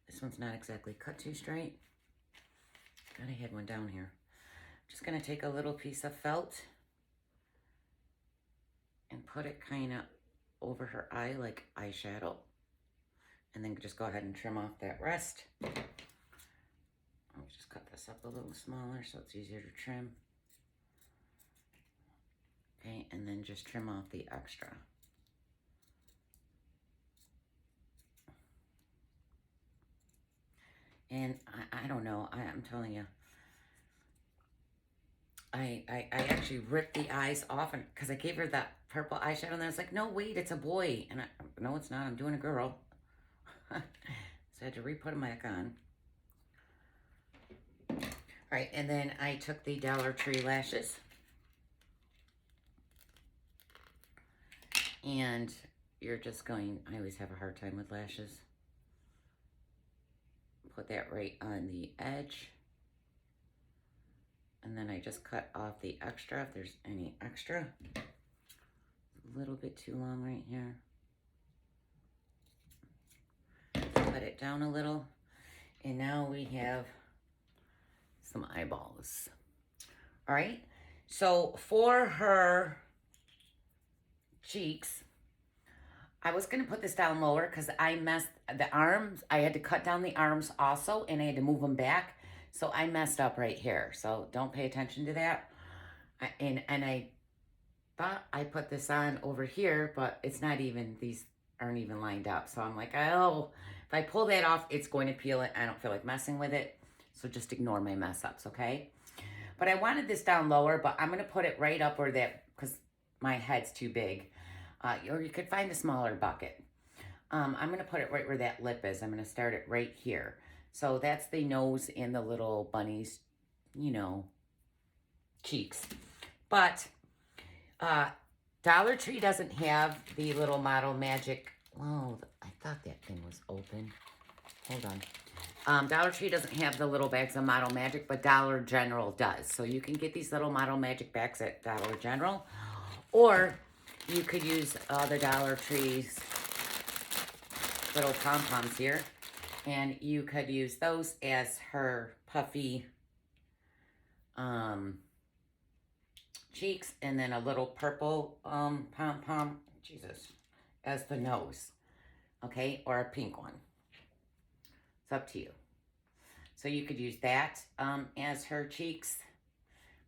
This one's not exactly cut too straight. God, I had one down here. Just gonna take a little piece of felt and put it kind of over her eye like eyeshadow. And then just go ahead and trim off that rest. I'll just cut this up a little smaller so it's easier to trim. Okay, and then just trim off the extra. And I don't know, I'm telling you, I actually ripped the eyes off and because I gave her that purple eyeshadow and I was like, no, wait, it's a boy. And no, it's not, I'm doing a girl. So I had to re-put them back on. All right, and then I took the Dollar Tree lashes. And you're just going, I always have a hard time with lashes. Put that right on the edge. And then I just cut off the extra, if there's any extra. A little bit too long right here. Cut it down a little. And now we have some eyeballs. All right. So for her cheeks, I was going to put this down lower because I messed the arms. I had to cut down the arms also, and I had to move them back. So I messed up right here. So don't pay attention to that. And I thought I put this on over here, but it's not even, these aren't even lined up. So I'm like, oh, if I pull that off, it's going to peel it. I don't feel like messing with it. So just ignore my mess ups, okay? But I wanted this down lower, but I'm going to put it right up where that, because my head's too big. Or you could find a smaller bucket. I'm going to put it right where that lip is. I'm going to start it right here. So that's the nose and the little bunny's, you know, cheeks. But Dollar Tree doesn't have the little Model Magic. Oh, I thought that thing was open. Hold on. Dollar Tree doesn't have the little bags of Model Magic, but Dollar General does. So you can get these little Model Magic bags at Dollar General. Or you could use the Dollar Tree's little pom-poms here. And you could use those as her puffy cheeks, and then a little purple pom-pom, Jesus, as the nose, okay, or a pink one. It's up to you. So you could use that as her cheeks.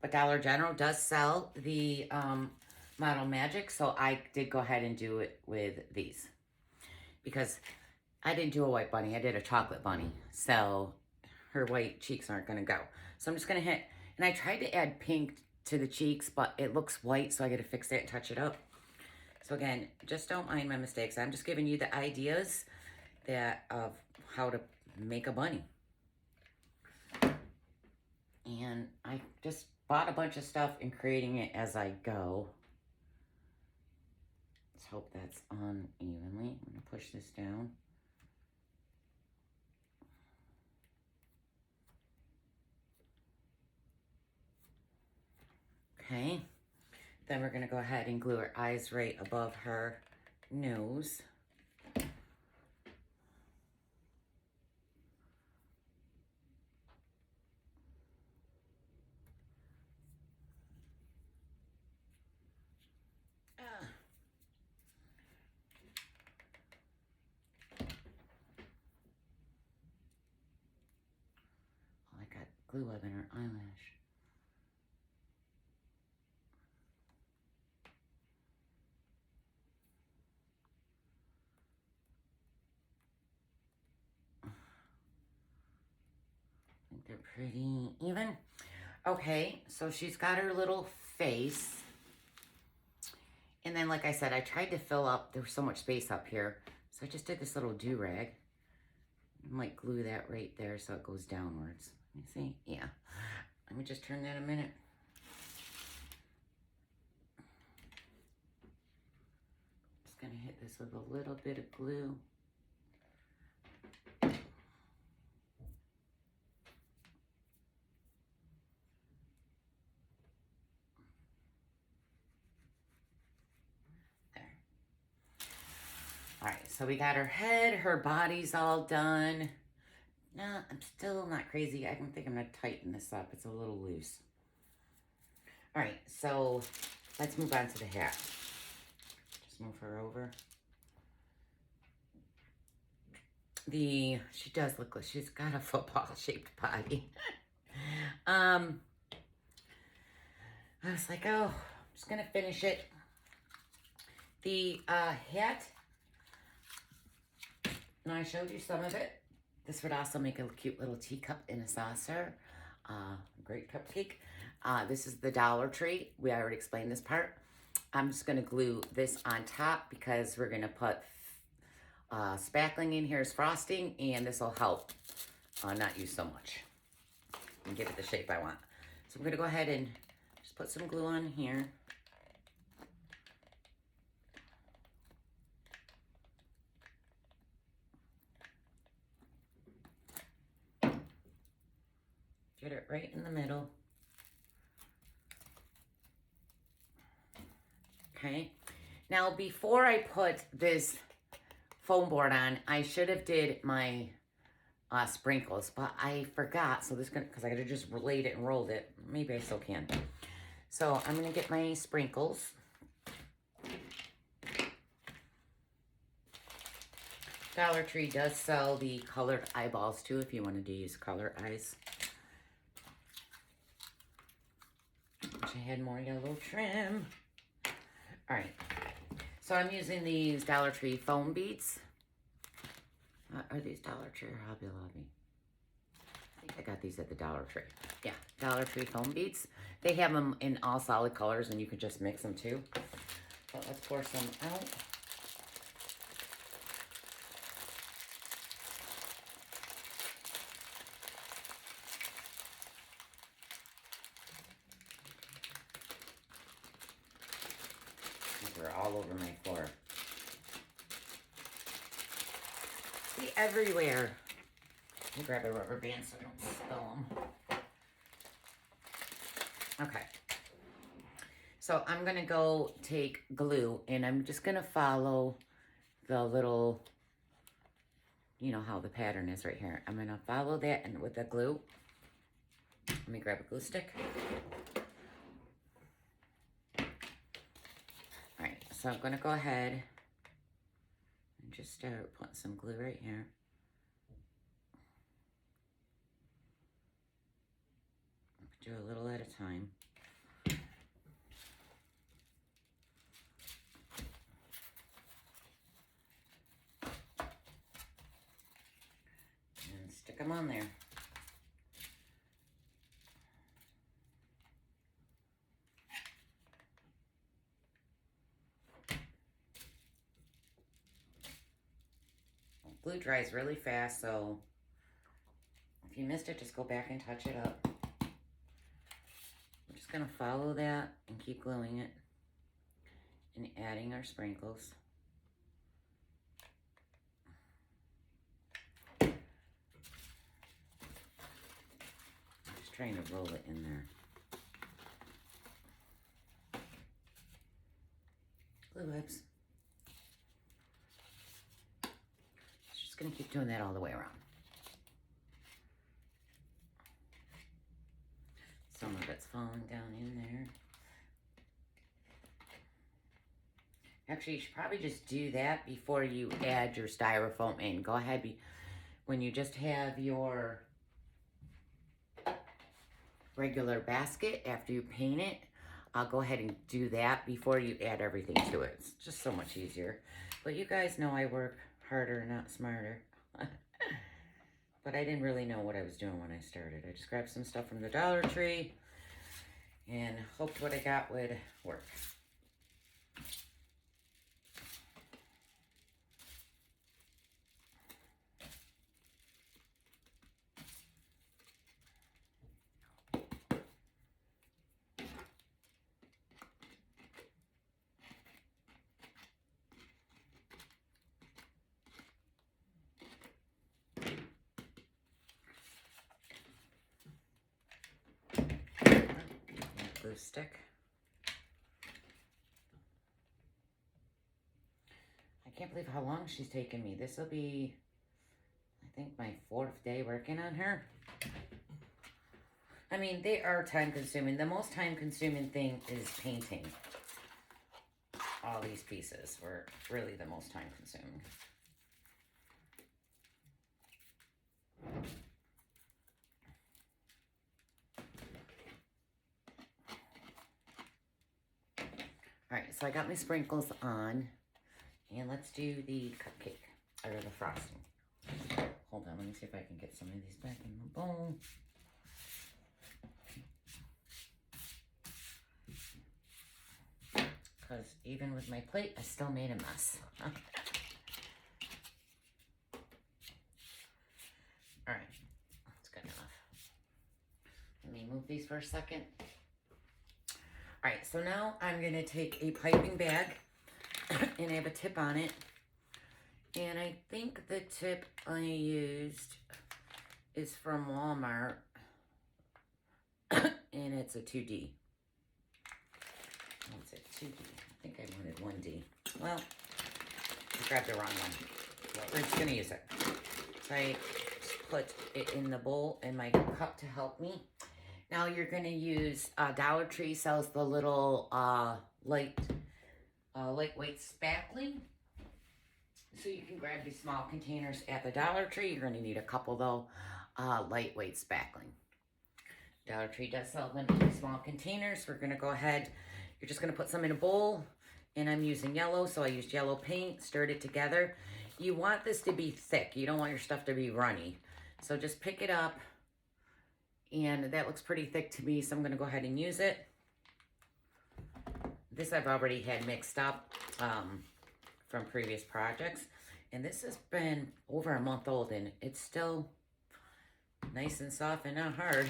But Dollar General does sell the Model Magic, so I did go ahead and do it with these. Because I didn't do a white bunny, I did a chocolate bunny. So her white cheeks aren't gonna go. So I'm just gonna hit, and I tried to add pink to the cheeks, but it looks white, so I gotta fix it and touch it up. So again, just don't mind my mistakes. I'm just giving you the ideas of how to make a bunny. And I just bought a bunch of stuff and creating it as I go. Let's hope that's on evenly. I'm gonna push this down. Okay, then we're gonna go ahead and glue her eyes right above her nose. Oh, I got glue up in her eyelash. They're pretty even. Okay, so she's got her little face. And then, like I said, I tried to fill up, there was so much space up here. So I just did this little do-rag. I might glue that right there so it goes downwards. Let me see, yeah. Let me just turn that a minute. Just gonna hit this with a little bit of glue. All right, so we got her head, her body's all done. No, I'm still not crazy. I think I'm gonna tighten this up. It's a little loose. All right, so let's move on to the hat. Just move her over. She does look like she's got a football-shaped body. I was like, oh, I'm just gonna finish it. The hat, now I showed you some of it. This would also make a cute little teacup in a saucer. Great cupcake. This is the Dollar Tree. We already explained this part. I'm just gonna glue this on top because we're gonna put spackling in here as frosting, and this will help not use so much and give it the shape I want. So I'm gonna go ahead and just put some glue on here. Get it right in the middle. Okay. Now, before I put this foam board on, I should have did my sprinkles, but I forgot. So this gonna, because I could have just laid it and rolled it. Maybe I still can. So I'm gonna get my sprinkles. Dollar Tree does sell the colored eyeballs too, if you wanted to use color eyes. Wish I had more yellow trim. All right, so I'm using these Dollar Tree foam beads. Are these Dollar Tree or Hobby Lobby? I think I got these at the Dollar Tree. Yeah, Dollar Tree foam beads. They have them in all solid colors, and you can just mix them too. But let's pour some out. These are all over my floor. See, everywhere. Let me grab a rubber band so I don't spill them. Okay. So I'm going to go take glue, and I'm just going to follow the little you know how the pattern is right here. I'm gonna follow that and with the glue. Let me grab a glue stick. All right, so I'm gonna go ahead and just start putting some glue right here. Do a little at a time. And stick them on there. Glue dries really fast, so if you missed it, just go back and touch it up. We're just gonna follow that and keep gluing it and adding our sprinkles. Just trying to roll it in there. Glue whips. Just gonna keep doing that all the way around. Some of it's falling down in there. Actually, you should probably just do that before you add your styrofoam in. Go ahead, when you just have your regular basket, after you paint it, I'll go ahead and do that before you add everything to it. It's just so much easier. But you guys know I work harder, not smarter. But I didn't really know what I was doing when I started. I just grabbed some stuff from the Dollar Tree and hoped what I got would work. Glue stick. I can't believe how long she's taken me. This will be, I think, my 4th day working on her. I mean, they are time consuming. The most time consuming thing is painting. All these pieces were really the most time consuming. All right, so I got my sprinkles on, and let's do the cupcake, or the frosting. Hold on, let me see if I can get some of these back in the bowl. Because even with my plate, I still made a mess. All right, that's good enough. Let me move these for a second. All right, so now I'm gonna take a piping bag and I have a tip on it. And I think the tip I used is from Walmart. And it's a 2D. What's it, 2D? I think I wanted 1D. Well, I grabbed the wrong one. But we're just gonna use it. So I just put it in the bowl in my cup to help me. Now you're gonna use, Dollar Tree sells the little lightweight spackling. So you can grab these small containers at the Dollar Tree. You're gonna need a couple though, lightweight spackling. Dollar Tree does sell them in small containers. We're gonna go ahead, you're just gonna put some in a bowl, and I'm using yellow, so I used yellow paint, stirred it together. You want this to be thick. You don't want your stuff to be runny. So just pick it up. And that looks pretty thick to me, so I'm gonna go ahead and use it. This I've already had mixed up from previous projects. And this has been over a month old and it's still nice and soft and not hard. I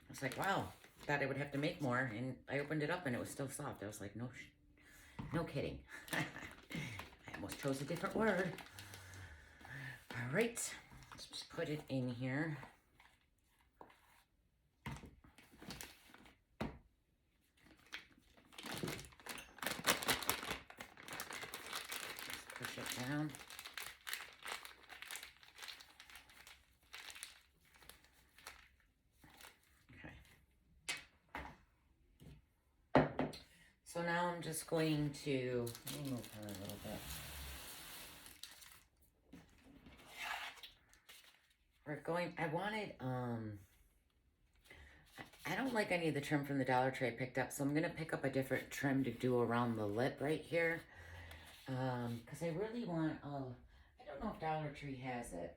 was like, wow, thought I would have to make more. And I opened it up and it was still soft. I was like, no kidding. I almost chose a different word. All right, let's just put it in here. Down. just going to, let me move her a little bit. We're going, I wanted, I don't like any of the trim from the Dollar Tree I picked up, so I'm going to pick up a different trim to do around the lip right here. Because I really want, I don't know if Dollar Tree has it.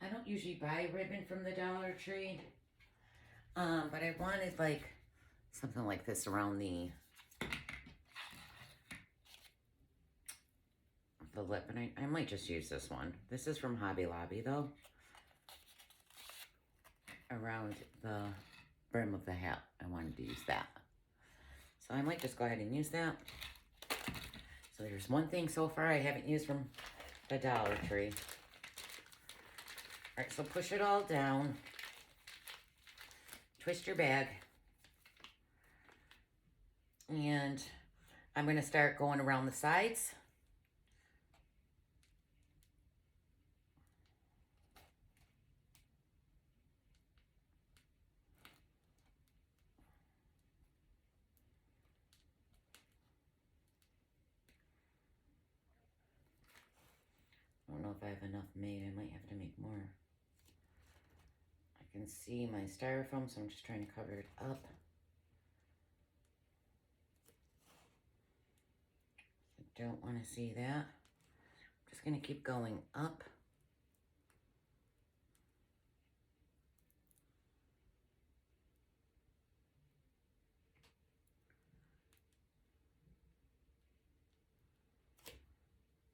I don't usually buy ribbon from the Dollar Tree. But I wanted like something like this around the lip, and I might just use this one. This is from Hobby Lobby though. Around the brim of the hat, I wanted to use that. So I might just go ahead and use that. So there's one thing so far I haven't used from the Dollar Tree. All right, so push it all down. Twist your bag. And I'm going to start going around the sides. I don't know if I have enough made. I might have to make more. I can see my styrofoam, so I'm just trying to cover it up. I don't want to see that. I'm just going to keep going up.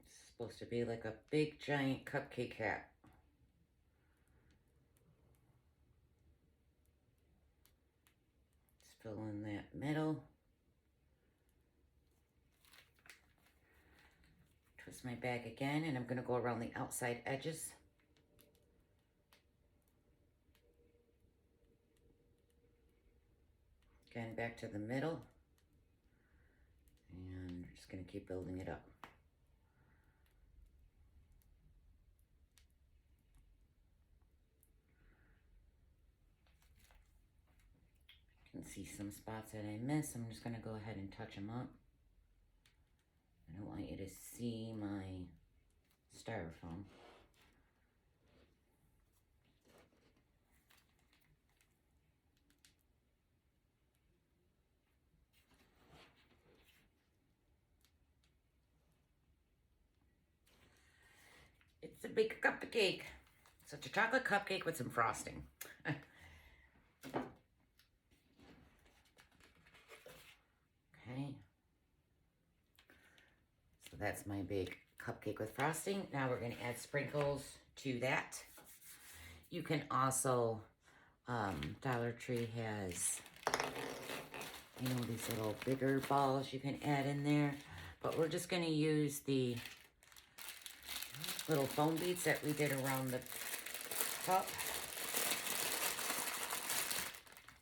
It's supposed to be like a big giant cupcake hat. Just fill in that middle. Twist my bag again, and I'm going to go around the outside edges. Again, back to the middle. And we're just going to keep building it up. You can see some spots that I missed. I'm just going to go ahead and touch them up. I don't want you to see my styrofoam. It's a big cupcake. So it's a chocolate cupcake with some frosting. Okay. So that's my big cupcake with frosting. Now we're going to add sprinkles to that. You can also, Dollar Tree has, you know, these little bigger balls you can add in there. But we're just going to use the little foam beads that we did around the cup.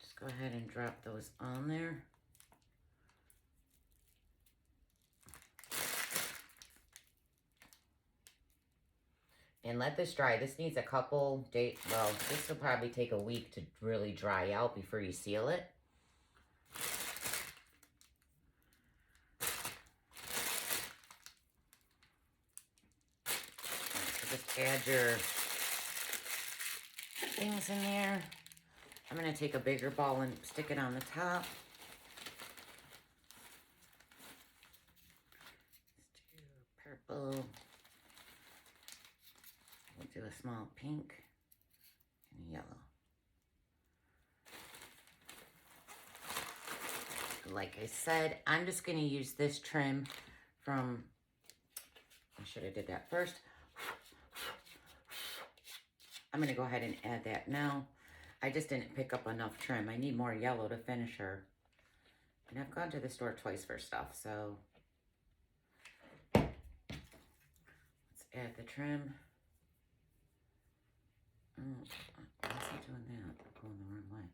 Just go ahead and drop those on there. And let this dry. This needs a couple days. Well, this will probably take a week to really dry out before you seal it. So just add your things in there. I'm going to take a bigger ball and stick it on the top. Let's do purple. We'll do a small pink and yellow. Like I said, I'm just going to use this trim from, I should have did that first. I'm going to go ahead and add that now. I just didn't pick up enough trim. I need more yellow to finish her. And I've gone to the store twice for stuff, so let's add the trim. Oh, why is he doing that? I'm going the wrong way.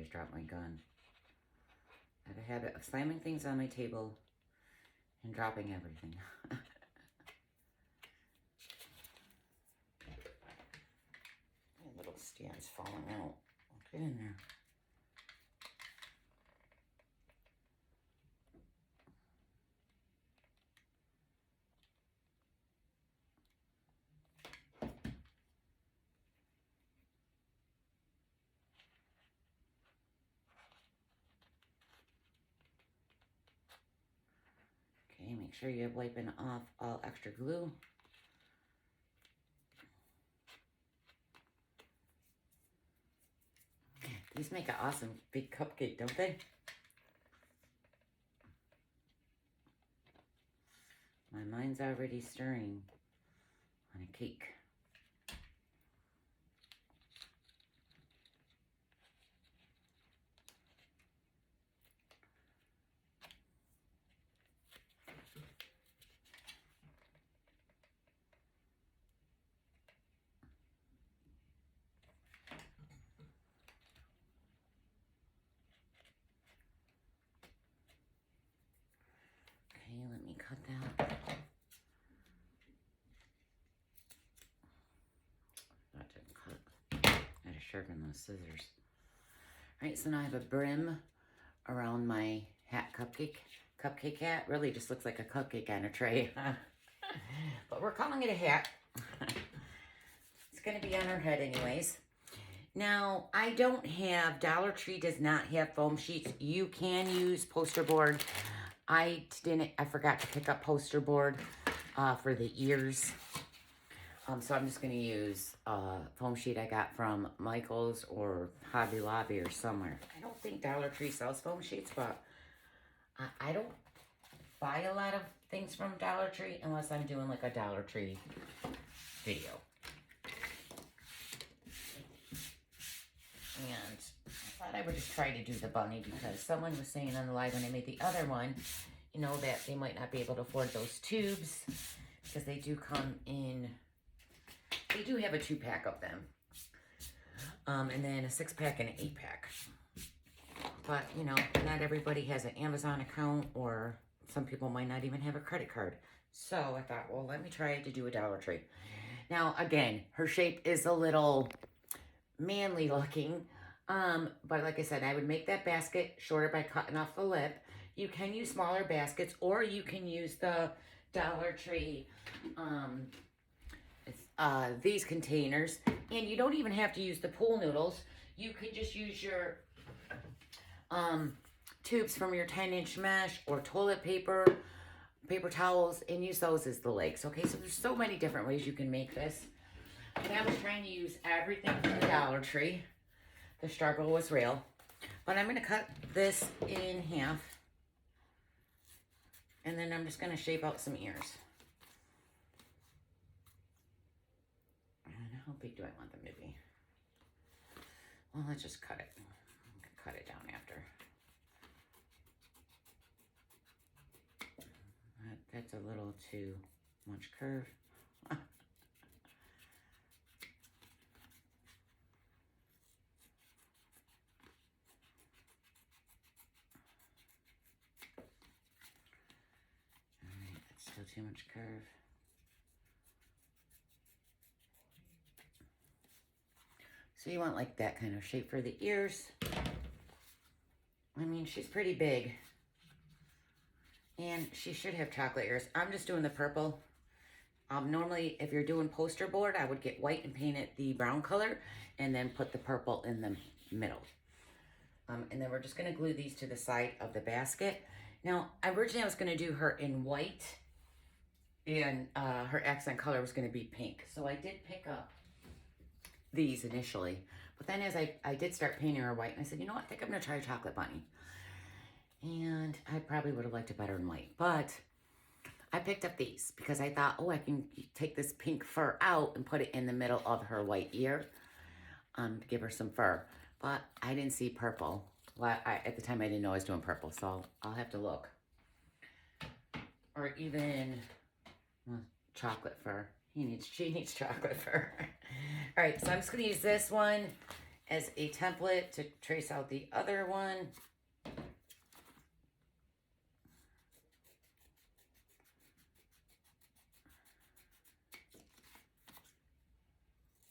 always drop my gun. I have a habit of slamming things on my table and dropping everything. My little stand's falling out. Get in there. Okay, make sure you're wiping off all extra glue. These make an awesome big cupcake, don't they? My mind's already stirring on a cake. Okay, let me cut that. That didn't cut. I had to sharpen those scissors. All right, so now I have a brim around my hat cupcake hat. Really just looks like a cupcake on a tray. But we're calling it a hat. It's gonna be on her head anyways. Now, I don't have, Dollar Tree does not have foam sheets. You can use poster board. I forgot to pick up poster board for the ears. So I'm just going to use foam sheet I got from Michael's or Hobby Lobby or somewhere. I don't think Dollar Tree sells foam sheets, but I don't buy a lot of things from Dollar Tree unless I'm doing like a Dollar Tree video. And I thought I would just try to do the bunny because someone was saying on the live when I made the other one, you know, that they might not be able to afford those tubes because they do come in, they do have a 2-pack of them. And then a 6-pack and an 8-pack. But, you know, not everybody has an Amazon account or some people might not even have a credit card. So I thought, well, let me try to do a Dollar Tree. Now, again, her shape is a little manly looking. But like I said, I would make that basket shorter by cutting off the lip. You can use smaller baskets or you can use the Dollar Tree, these containers. And you don't even have to use the pool noodles. You could just use your tubes from your 10-inch mesh or toilet paper, paper towels, and use those as the legs. Okay, so there's so many different ways you can make this. And I was trying to use everything from the Dollar Tree. The struggle was real. But I'm going to cut this in half. And then I'm just going to shape out some ears. And how big do I want them to be? Well, let's just cut it. Cut it down after. That's a little too much curve. Still too much curve. So you want like that kind of shape for the ears. I mean, she's pretty big. And she should have chocolate ears. I'm just doing the purple. Normally, if you're doing poster board, I would get white and paint it the brown color and then put the purple in the middle. And then we're just going to glue these to the side of the basket. Now, originally I was going to do her in white. And her accent color was going to be pink. So I did pick up these initially. But then as I did start painting her white, and I said, you know what, I think I'm going to try a chocolate bunny. And I probably would have liked it better in white. But I picked up these because I thought, oh, I can take this pink fur out and put it in the middle of her white ear to give her some fur. But I didn't see purple. Well, at the time, I didn't know I was doing purple. So I'll have to look. Or even... well, chocolate fur. She needs chocolate fur. All right, so I'm just going to use this one as a template to trace out the other one.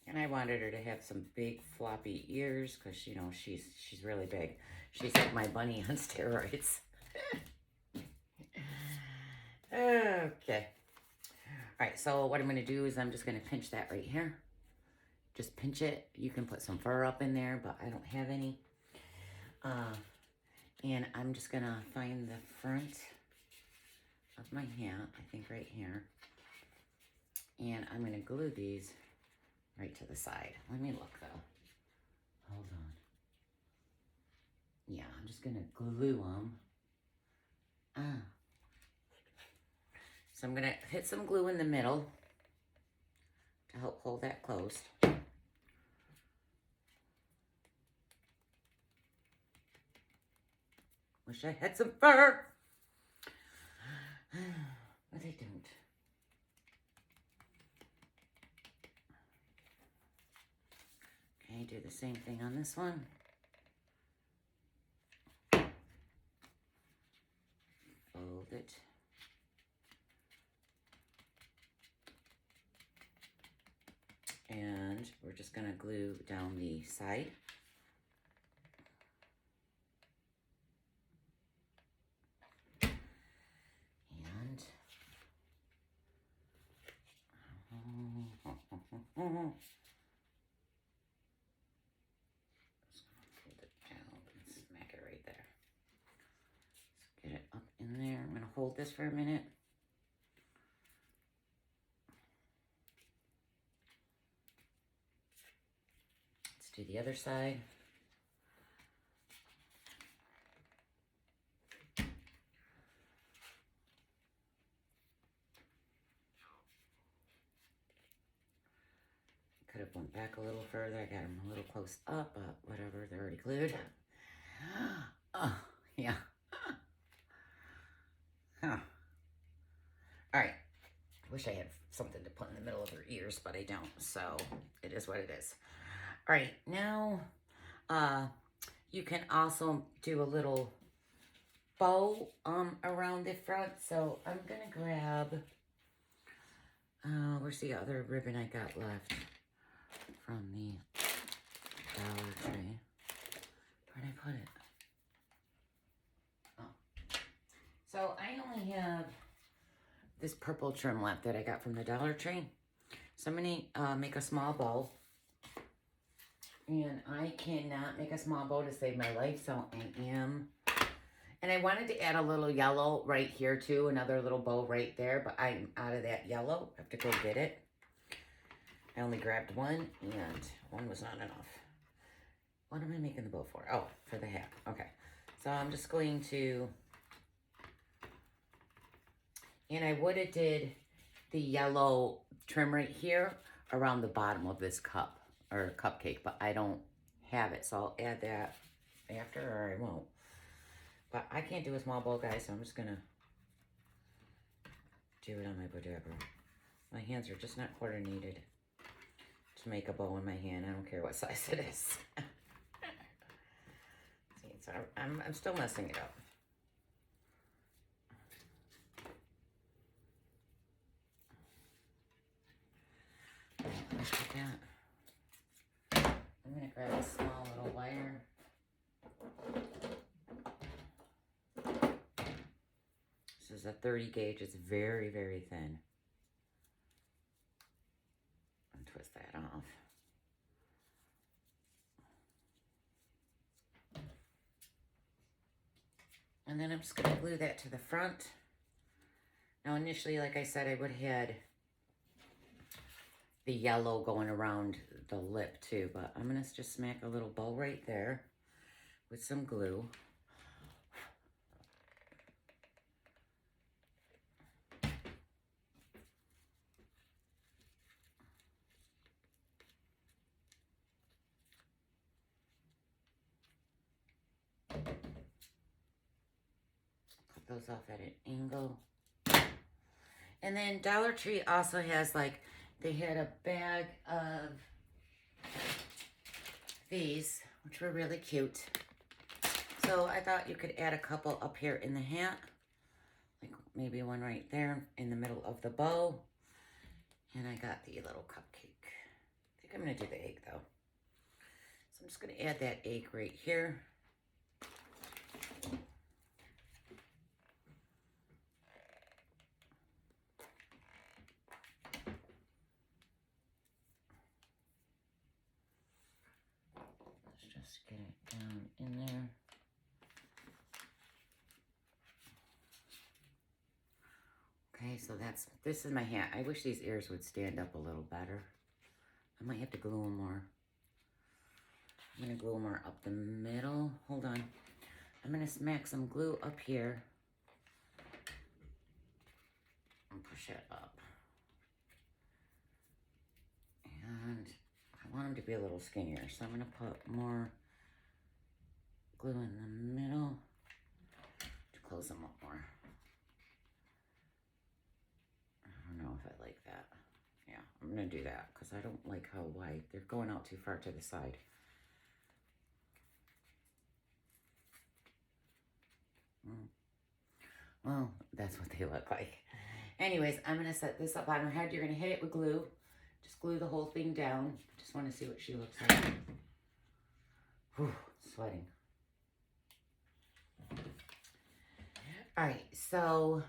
And I wanted her to have some big floppy ears because, you know, she's really big. She's like my bunny on steroids. Okay. All right, so what I'm going to do is I'm just going to pinch that right here. Just pinch it. You can put some fur up in there, but I don't have any. And I'm just going to find the front of my hat, I think right here. And I'm going to glue these right to the side. Let me look though. Hold on. Yeah, I'm just going to glue them. So I'm going to hit some glue in the middle to help hold that closed. Wish I had some fur. But I don't. Okay, do the same thing on this one. Fold it. And we're just going to glue down the side. And just going to hold it down and smack it right there. Let's get it up in there. I'm going to hold this for a minute. Do the other side. Could have went back a little further. I got them a little close up, but whatever, they're already glued. Oh, yeah. Huh. All right. Wish I had something to put in the middle of her ears, but I don't, so it is what it is. All right, now you can also do a little bow around the front. So I'm gonna grab, where's the other ribbon I got left from the Dollar Tree? Where'd I put it? Oh, so I only have this purple trim left that I got from the Dollar Tree. So I'm gonna make a small bow. And I cannot make a small bow to save my life, so I am. And I wanted to add a little yellow right here too, another little bow right there, but I'm out of that yellow. I have to go get it. I only grabbed one, and one was not enough. What am I making the bow for? Oh, for the hat. Okay. So I'm just going to, and I would have did the yellow trim right here around the bottom of this cup. Or cupcake, but I don't have it, so I'll add that after, or I won't. But I can't do a small bow, guys, so I'm just gonna do it on my bojabber. My hands are just not coordinated to make a bow in my hand. I don't care what size it is. See, so I'm still messing it up. Look at that. I'm going to grab a small little wire. This is a 30 gauge. It's very, very thin. And twist that off. And then I'm just going to glue that to the front. Now initially, like I said, I would have had the yellow going around the lip too, but I'm gonna just smack a little bow right there with some glue. Cut those off at an angle. And then Dollar Tree also has, like, they had a bag of, these, which were really cute. So I thought you could add a couple up here in the hat. Like maybe one right there in the middle of the bow. And I got the little cupcake. I think I'm going to do the egg though. So I'm just going to add that egg right here. Let's just get it down in there. Okay, so this is my hat. I wish these ears would stand up a little better. I might have to glue them more. I'm going to glue them more up the middle. Hold on. I'm going to smack some glue up here. And push it up. And I want them to be a little skinnier. So I'm going to put more glue in the middle to close them up more. I don't know if I like that. Yeah, I'm going to do that because I don't like how wide. They're going out too far to the side. Well, that's what they look like. Anyways, I'm going to set this up on her head. You're going to hit it with glue. Just glue the whole thing down. Just want to see what she looks like. Whew, sweating. All right, so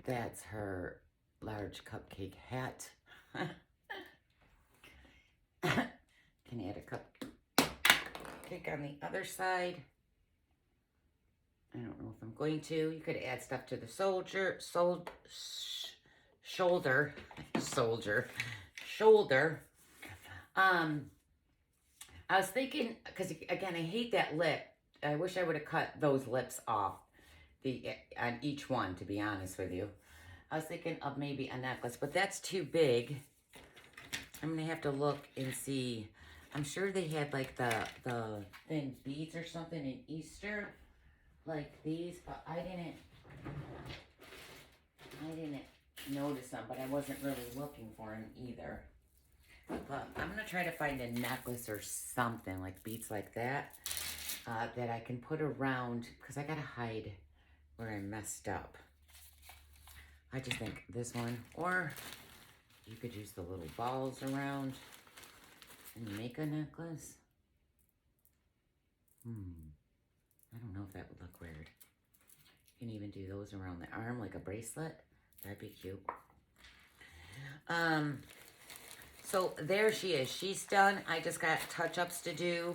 that's her large cupcake hat. Can add a cupcake on the other side. I don't know if I'm going to. You could add stuff to the shoulder. I was thinking, because again, I hate that lip. I wish I would have cut those lips off on each one, to be honest with you. I was thinking of maybe a necklace, but that's too big. I'm going to have to look and see. I'm sure they had like the thin beads or something in Easter, like these, but I didn't notice them, but I wasn't really looking for them either. But I'm going to try to find a necklace or something, like beads like that, that I can put around, because I got to hide where I messed up. I just think this one, or you could use the little balls around and make a necklace. I don't know if that would look weird. You can even do those around the arm like a bracelet. That'd be cute. So there she is. She's done. I just got touch-ups to do.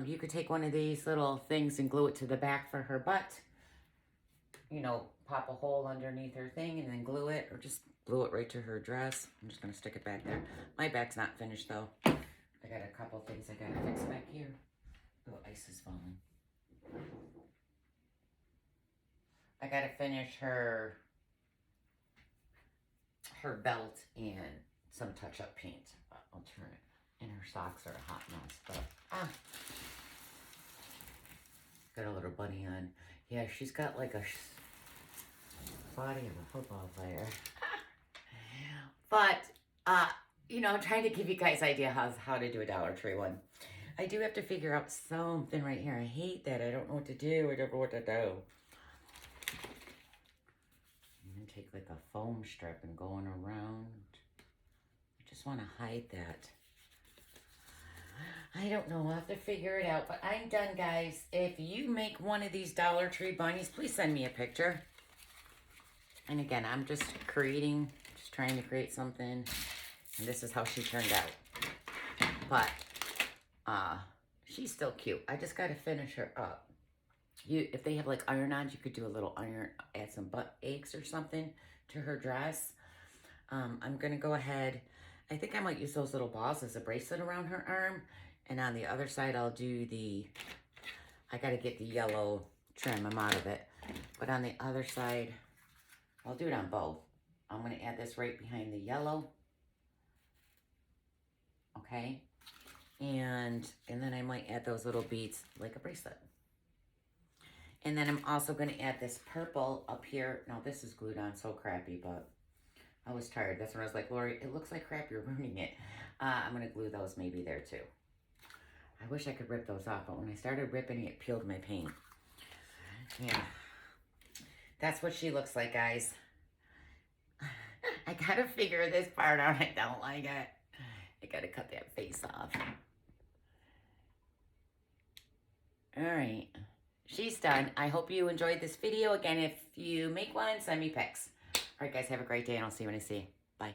You could take one of these little things and glue it to the back for her butt. You know, pop a hole underneath her thing and then glue it, or just glue it right to her dress. I'm just going to stick it back there. My back's not finished, though. I got a couple things I got to fix back here. Oh, ice is falling. I got to finish her belt and some touch-up paint. I'll turn it. And her socks are a hot mess, but got a little bunny on. Yeah, she's got like a body of a football player. But, you know, I'm trying to give you guys idea how to do a Dollar Tree one. I do have to figure out something right here. I hate that. I don't know what to do. I don't know what to do. I'm going to take like a foam strip and going around. I just want to hide that. I don't know. I'll have to figure it out. But I'm done, guys. If you make one of these Dollar Tree bunnies, please send me a picture. And again, I'm just trying to create something. And this is how she turned out. But she's still cute. I just got to finish her up. If they have like iron-ons, you could do a little iron, add some butt aches or something to her dress. I'm going to go ahead. I think I might use those little balls as a bracelet around her arm. And on the other side, I'll do I got to get the yellow trim. I'm out of it. But on the other side, I'll do it on both. I'm going to add this right behind the yellow. Okay. And then I might add those little beads like a bracelet. And then I'm also going to add this purple up here. Now, this is glued on so crappy, but I was tired. That's when I was like, Lori, it looks like crap. You're ruining it. I'm going to glue those maybe there too. I wish I could rip those off, but when I started ripping it peeled my paint. Yeah. That's what she looks like, guys. I gotta figure this part out. I don't like it. I gotta cut that face off. All right. She's done. I hope you enjoyed this video. Again, if you make one, send me pics. All right, guys, have a great day, and I'll see you when I see you. Bye.